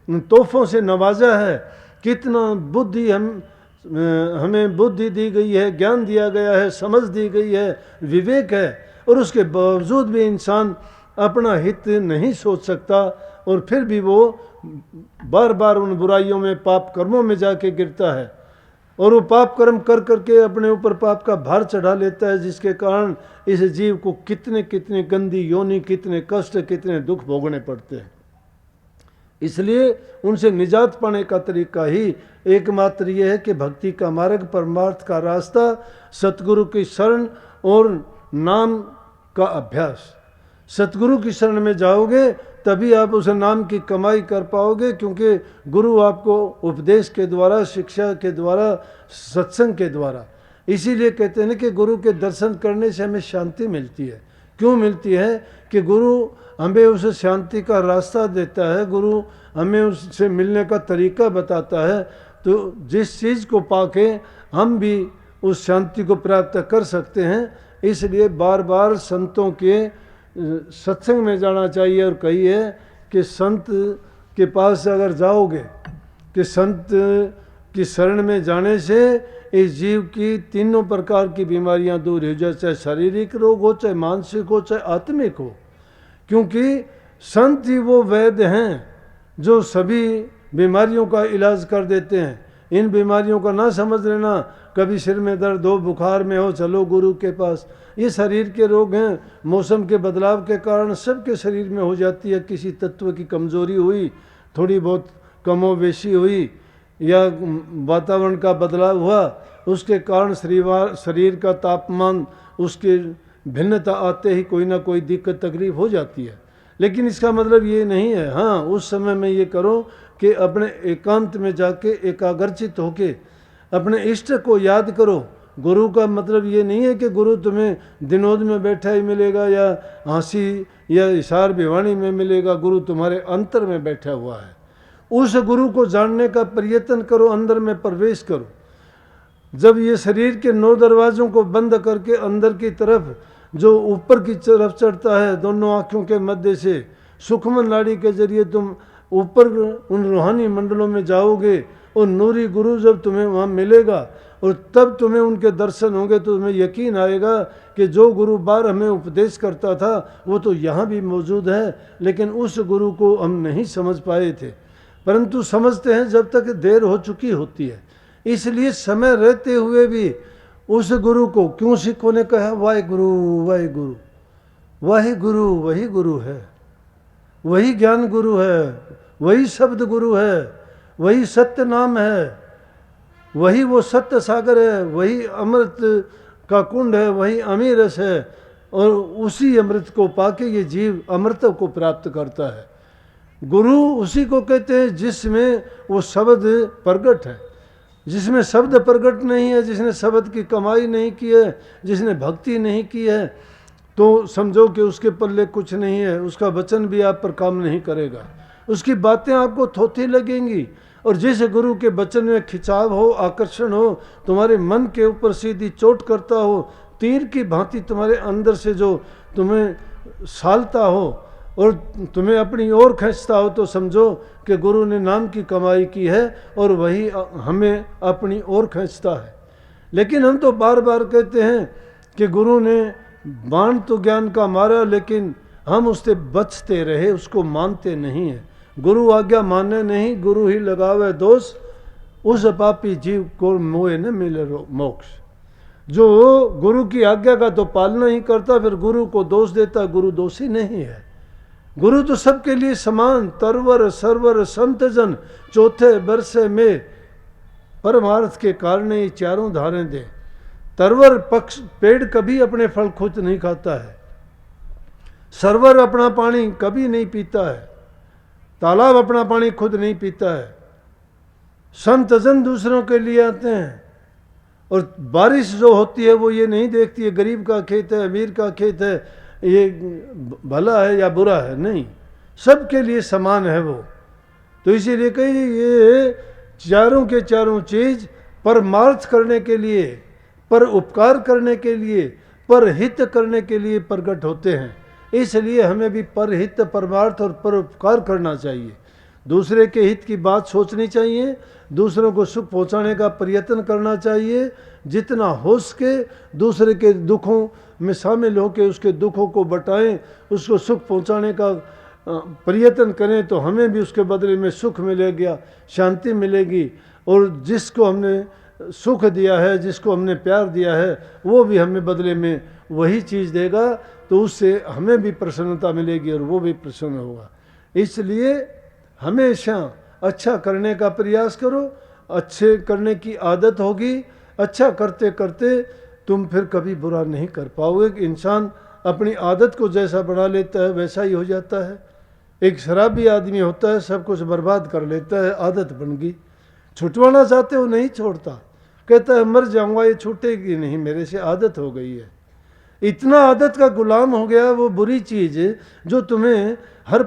तोहफों से नवाजा है, कितना बुद्धि हमें बुद्धि दी गई है, ज्ञान दिया गया है, समझ दी गई है, विवेक है, और उसके बावजूद भी इंसान अपना हित नहीं सोच सकता और फिर भी वो बार बार उन बुराइयों में, पाप कर्मों में जाके गिरता है और वो पाप कर्म कर करके अपने ऊपर पाप का भार चढ़ा लेता है, जिसके कारण इस जीव को कितने कितने गंदी योनि, कितने कष्ट, कितने दुख भोगने पड़ते हैं। इसलिए उनसे निजात पाने का तरीका ही एकमात्र ये है कि भक्ति का मार्ग, परमार्थ का रास्ता, सतगुरु की शरण और नाम का अभ्यास। सतगुरु की शरण में जाओगे तभी आप उस नाम की कमाई कर पाओगे, क्योंकि गुरु आपको उपदेश के द्वारा, शिक्षा के द्वारा, सत्संग के द्वारा, इसीलिए कहते हैं कि गुरु के दर्शन करने से हमें शांति मिलती है। क्यों मिलती है? कि गुरु हमें उस शांति का रास्ता देता है, गुरु हमें उससे मिलने का तरीका बताता है। तो जिस चीज़ को पाके हम भी उस शांति को प्राप्त कर सकते हैं, इसलिए बार बार संतों के सत्संग में जाना चाहिए। और कहिए कि संत के पास अगर जाओगे, कि संत की शरण में जाने से इस जीव की तीनों प्रकार की बीमारियां दूर हो जाए, चाहे शारीरिक रोग हो, चाहे मानसिक हो, चाहे आत्मिक हो। क्योंकि संत ही वो वैद्य हैं जो सभी बीमारियों का इलाज कर देते हैं। इन बीमारियों का ना समझ लेना, कभी सिर में दर्द हो, बुखार में हो, चलो गुरु के पास। ये शरीर के रोग हैं, मौसम के बदलाव के कारण सबके शरीर में हो जाती है। किसी तत्व की कमजोरी हुई, थोड़ी बहुत कमोबेशी हुई, या वातावरण का बदलाव हुआ, उसके कारण शरीर का तापमान, उसके भिन्नता आते ही कोई ना कोई दिक्कत तकलीफ हो जाती है। लेकिन इसका मतलब ये नहीं है, हाँ उस समय में ये करो कि अपने एकांत में जाके एकाग्रचित होके अपने इष्ट को याद करो। गुरु का मतलब ये नहीं है कि गुरु तुम्हें दिनोद में बैठा ही मिलेगा या हंसी या इशार भिवानी में मिलेगा। गुरु तुम्हारे अंतर में बैठा हुआ है। उस गुरु को जानने का प्रयत्न करो, अंदर में प्रवेश करो। जब ये शरीर के 9 दरवाज़ों को बंद करके अंदर की तरफ जो ऊपर की तरफ चढ़ता है, दोनों आँखों के मध्य से सूक्ष्म नाड़ी के जरिए तुम ऊपर उन रूहानी मंडलों में जाओगे और नूरी गुरु जब तुम्हें वहाँ मिलेगा और तब तुम्हें उनके दर्शन होंगे तो तुम्हें यकीन आएगा कि जो गुरु बार हमें उपदेश करता था वो तो यहाँ भी मौजूद है, लेकिन उस गुरु को हम नहीं समझ पाए थे। परंतु समझते हैं जब तक देर हो चुकी होती है। इसलिए समय रहते हुए भी उस गुरु को क्यों सिखों ने कहा वाहे गुरु वाहे गुरु। वाहे गुरु वही गुरु है, वही ज्ञान गुरु है, वही शब्द गुरु है, वही सत्य नाम है, वही वो सत्य सागर है, वही अमृत का कुंड है, वही अमीर रस है। और उसी अमृत को पाके ये जीव अमृत को प्राप्त करता है। गुरु उसी को कहते हैं जिसमें वो शब्द प्रगट है। जिसमें शब्द प्रगट नहीं है, जिसने शब्द की कमाई नहीं की है, जिसने भक्ति नहीं की है, तो समझो कि उसके पल्ले कुछ नहीं है। उसका वचन भी आप पर काम नहीं करेगा, उसकी बातें आपको थोथी लगेंगी। और जिस गुरु के वचन में खिंचाव हो, आकर्षण हो, तुम्हारे मन के ऊपर सीधी चोट करता हो, तीर की भांति तुम्हारे अंदर से जो तुम्हें सालता हो और तुम्हें अपनी ओर खींचता हो, तो समझो कि गुरु ने नाम की कमाई की है और वही हमें अपनी ओर खींचता है। लेकिन हम तो बार बार कहते हैं कि गुरु ने बाण तो ज्ञान का मारा, लेकिन हम उससे बचते रहे, उसको मानते नहीं हैं। गुरु आज्ञा माने नहीं, गुरु ही लगावे दोष, उस पापी जीव को मोए न मिले मोक्ष। जो गुरु की आज्ञा का तो पालना ही करता, फिर गुरु को दोष देता, गुरु दोषी नहीं है। गुरु तो सबके लिए समान, तरवर सरवर संत जन, चौथे बरसे में परमार्थ के कारण ये चारों धारें दे। तरवर पक्ष पेड़ कभी अपने फल खुद नहीं खाता है, सरवर अपना पानी कभी नहीं पीता है, तालाब अपना पानी खुद नहीं पीता है, संत जन दूसरों के लिए आते हैं। और बारिश जो होती है वो ये नहीं देखती है गरीब का खेत है, अमीर का खेत है, ये भला है या बुरा है, नहीं, सबके लिए समान है वो। तो इसीलिए कही ये चारों के चारों चीज परमार्थ करने के लिए, पर उपकार करने के लिए, पर हित करने के लिए प्रकट होते हैं। इसलिए हमें भी परहित, परमार्थ और परोपकार करना चाहिए। दूसरे के हित की बात सोचनी चाहिए, दूसरों को सुख पहुंचाने का प्रयत्न करना चाहिए। जितना हो सके दूसरे के दुखों में शामिल होकर उसके दुखों को बटाएं, उसको सुख पहुंचाने का प्रयत्न करें, तो हमें भी उसके बदले में सुख मिलेगा, शांति मिलेगी। और जिसको हमने सुख दिया है, जिसको हमने प्यार दिया है, वो भी हमें बदले में वही चीज़ देगा, तो उससे हमें भी प्रसन्नता मिलेगी और वो भी प्रसन्न होगा। इसलिए हमेशा अच्छा करने का प्रयास करो, अच्छे करने की आदत होगी। अच्छा करते करते तुम फिर कभी बुरा नहीं कर पाओगे। इंसान अपनी आदत को जैसा बना लेता है वैसा ही हो जाता है। एक शराबी आदमी होता है, सब कुछ बर्बाद कर लेता है, आदत बन गई। छुटवाना चाहते हो नहीं छोड़ता, कहता है मर जाऊंगा, ये छूटेगी नहीं, मेरे से आदत हो गई है। इतना आदत का गुलाम हो गया वो बुरी चीज़ जो तुम्हें हर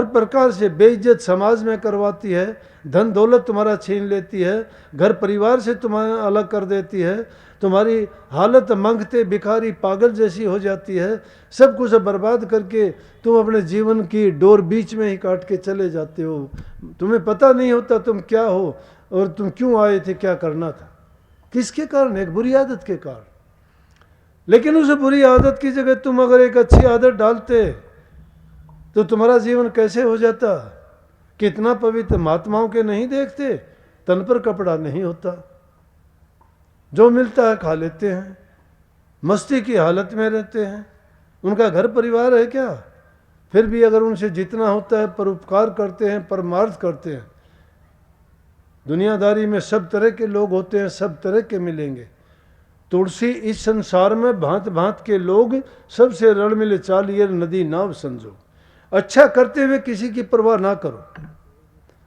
प्रकार से बेइज्जत समाज में करवाती है, धन दौलत तुम्हारा छीन लेती है, घर परिवार से तुम्हें अलग कर देती है, तुम्हारी हालत मांगते भिखारी पागल जैसी हो जाती है। सब कुछ बर्बाद करके तुम अपने जीवन की डोर बीच में ही काट के चले जाते हो। तुम्हें पता नहीं होता तुम क्या हो और तुम क्यों आए थे, क्या करना था, किसके कारण, एक बुरी आदत के कारण। लेकिन उस बुरी आदत की जगह तुम अगर एक अच्छी आदत डालते तो तुम्हारा जीवन कैसे हो जाता। कितना पवित्र। महात्माओं के नहीं देखते, तन पर कपड़ा नहीं होता, जो मिलता है खा लेते हैं, मस्ती की हालत में रहते हैं, उनका घर परिवार है क्या, फिर भी अगर उनसे जितना होता है परोपकार करते हैं, परमार्थ करते हैं। दुनियादारी में सब तरह के लोग होते हैं, सब तरह के मिलेंगे। तुलसी इस संसार में भांत भांत के लोग, सबसे रण मिले चालियर नदी नाव समझो। अच्छा करते हुए किसी की परवाह ना करो,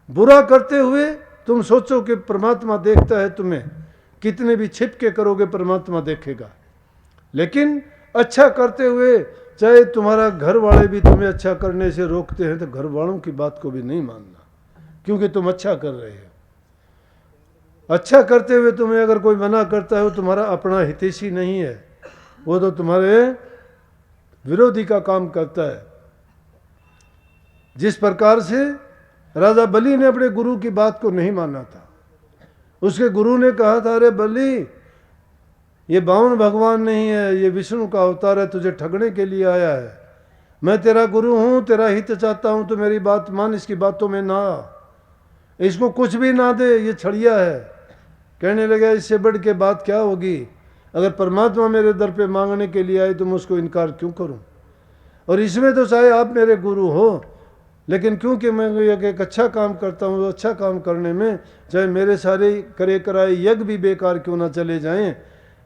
बुरा करते हुए तुम सोचो कि परमात्मा देखता है तुम्हें, कितने भी छिप के करोगे परमात्मा देखेगा। लेकिन अच्छा करते हुए चाहे तुम्हारा घर वाले भी तुम्हें अच्छा करने से रोकते हैं तो घर वालों की बात को भी नहीं मानना, क्योंकि तुम अच्छा कर रहे हो। अच्छा करते हुए तुम्हें अगर कोई मना करता है वो तुम्हारा अपना हितैषी नहीं है, वो तो तुम्हारे विरोधी का काम करता है। जिस प्रकार से राजा बलि ने अपने गुरु की बात को नहीं माना था, उसके गुरु ने कहा था, अरे बलि ये बावन भगवान नहीं है, ये विष्णु का अवतार है, तुझे ठगने के लिए आया है। मैं तेरा गुरु हूं, तेरा हित चाहता हूं, तो मेरी बात मान, इसकी बातों में ना आ, इसको कुछ भी ना दे, ये छड़िया है। कहने लगा इससे बढ़ के बात क्या होगी, अगर परमात्मा मेरे दर पे मांगने के लिए आए तो मैं उसको इनकार क्यों करूं। और इसमें तो चाहे आप मेरे गुरु हो, लेकिन क्योंकि मैं एक अच्छा काम करता हूं, अच्छा काम करने में चाहे मेरे सारे करे कराए यज्ञ भी बेकार क्यों ना चले जाएं,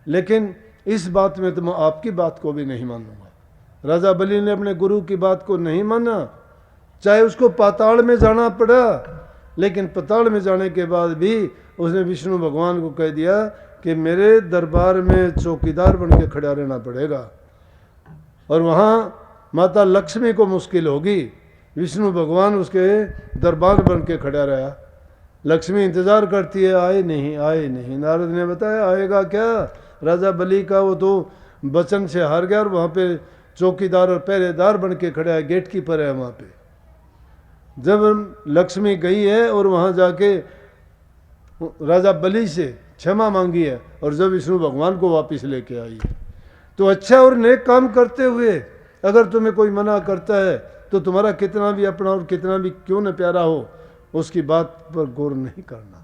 लेकिन इस बात में तो मैं आपकी बात को भी नहीं मानूंगा। राजा बलि ने अपने गुरु की बात को नहीं माना, चाहे उसको पाताल में जाना पड़ा, लेकिन पाताल में जाने के बाद भी उसने विष्णु भगवान को कह दिया कि मेरे दरबार में चौकीदार बन के खड़ा रहना पड़ेगा। और वहाँ माता लक्ष्मी को मुश्किल होगी, विष्णु भगवान उसके दरबार बन के खड़ा रहा। लक्ष्मी इंतजार करती है, आए नहीं आए नहीं। नारद ने बताया आएगा क्या, राजा बलि का वो तो वचन से हार गया और वहाँ पे चौकीदार और पहरेदार बन के खड़ा है, गेट कीपर है वहाँ पे। जब लक्ष्मी गई है और वहाँ जाके राजा बलि से क्षमा मांगी है और जब विष्णु भगवान को वापस लेके आई है, तो अच्छा और नेक काम करते हुए अगर तुम्हें कोई मना करता है तो तुम्हारा कितना भी अपना और कितना भी क्यों न प्यारा हो, उसकी बात पर गौर नहीं करना।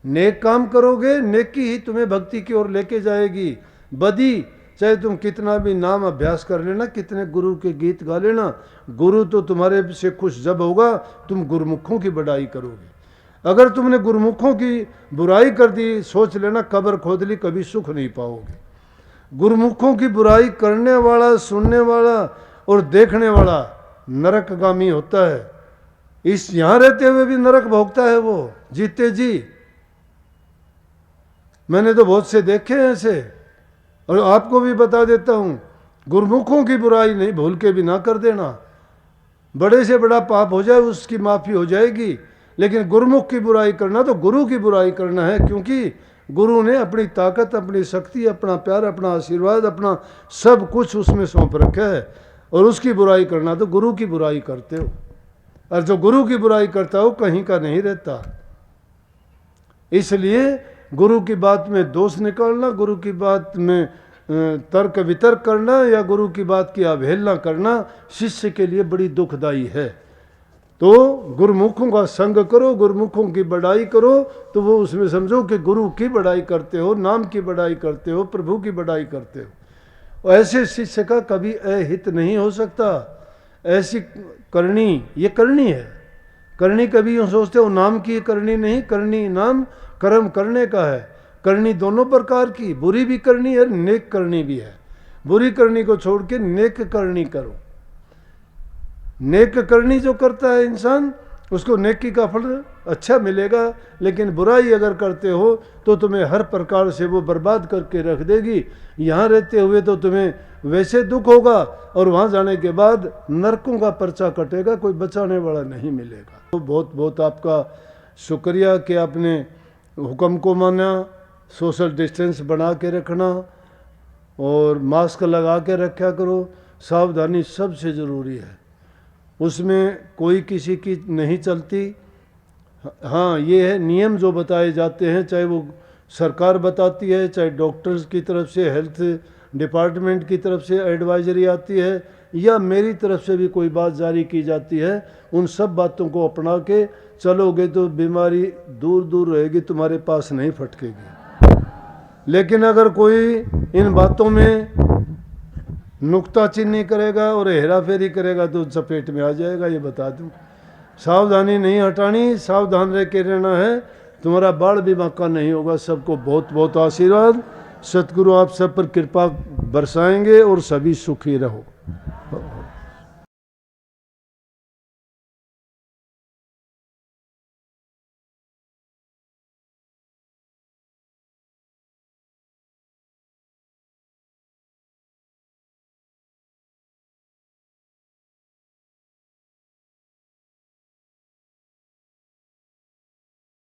नेक काम करोगे, नेकी ही तुम्हें भक्ति की ओर लेके जाएगी। बदी चाहे तुम कितना भी नाम अभ्यास कर लेना, कितने गुरु के गीत गा लेना, गुरु तो तुम्हारे से खुश जब होगा तुम गुरुमुखों की बड़ाई करोगे। अगर तुमने गुरुमुखों की बुराई कर दी, सोच लेना कब्र खोद ली, कभी सुख नहीं पाओगे। गुरुमुखों की बुराई करने वाला, सुनने वाला और देखने वाला नरकगामी होता है। इस यहां रहते हुए भी नरक भोगता है वो, जीते जी। मैंने तो बहुत से देखे हैं ऐसे, और आपको भी बता देता हूं, गुरुमुखों की बुराई नहीं भूल के भी ना कर देना। बड़े से बड़ा पाप हो जाए उसकी माफी हो जाएगी, लेकिन गुरुमुख की बुराई करना तो गुरु की बुराई करना है, क्योंकि गुरु ने अपनी ताकत, अपनी शक्ति, अपना प्यार, अपना आशीर्वाद, अपना सब कुछ उसमें सौंप रखा है, और उसकी बुराई करना तो गुरु की बुराई करते हो। और जो गुरु की बुराई करता हो कहीं का नहीं रहता। इसलिए गुरु की बात में दोष निकालना, गुरु की बात में तर्क वितर्क करना या गुरु की बात की अवहेलना करना शिष्य के लिए बड़ी दुखदायी है। तो गुरुमुखों का संग करो, गुरुमुखों की बड़ाई करो, तो वो उसमें समझो कि गुरु की बड़ाई करते हो, नाम की बड़ाई करते हो, प्रभु की बड़ाई करते हो। ऐसे शिष्य का कभी अहित नहीं हो सकता। ऐसी करनी, ये करनी है। करनी कभी यूँ सोचते हो नाम की करनी नहीं, करनी नाम कर्म करने का है। करनी दोनों प्रकार की, बुरी भी करनी है, नेक करनी भी है। बुरी करनी को छोड़ के नेक करनी करो। नेक करनी जो करता है इंसान, उसको नेकी का फल अच्छा मिलेगा, लेकिन बुराई अगर करते हो तो तुम्हें हर प्रकार से वो बर्बाद करके रख देगी। यहाँ रहते हुए तो तुम्हें वैसे दुख होगा और वहाँ जाने के बाद नरकों का पर्चा कटेगा, कोई बचाने वाला नहीं मिलेगा। तो बहुत बहुत आपका शुक्रिया कि आपने हुक्म को माना। सोशल डिस्टेंस बना के रखना और मास्क लगा के रखा करो। सावधानी सबसे ज़रूरी है, उसमें कोई किसी की नहीं चलती। हाँ, ये है नियम जो बताए जाते हैं, चाहे वो सरकार बताती है, चाहे डॉक्टर्स की तरफ से, हेल्थ डिपार्टमेंट की तरफ से एडवाइजरी आती है, या मेरी तरफ से भी कोई बात जारी की जाती है, उन सब बातों को अपना के चलोगे तो बीमारी दूर दूर रहेगी, तुम्हारे पास नहीं फटकेगी। लेकिन अगर कोई इन बातों में नुक्ताचीनी करेगा और हेरा फेरी करेगा तो चपेट में आ जाएगा, ये बता दूं। सावधानी नहीं हटानी, सावधान रह के रहना है, तुम्हारा बाल भी बांका नहीं होगा। सबको बहुत बहुत आशीर्वाद। सतगुरु आप सब पर कृपा बरसाएंगे और सभी सुखी रहो।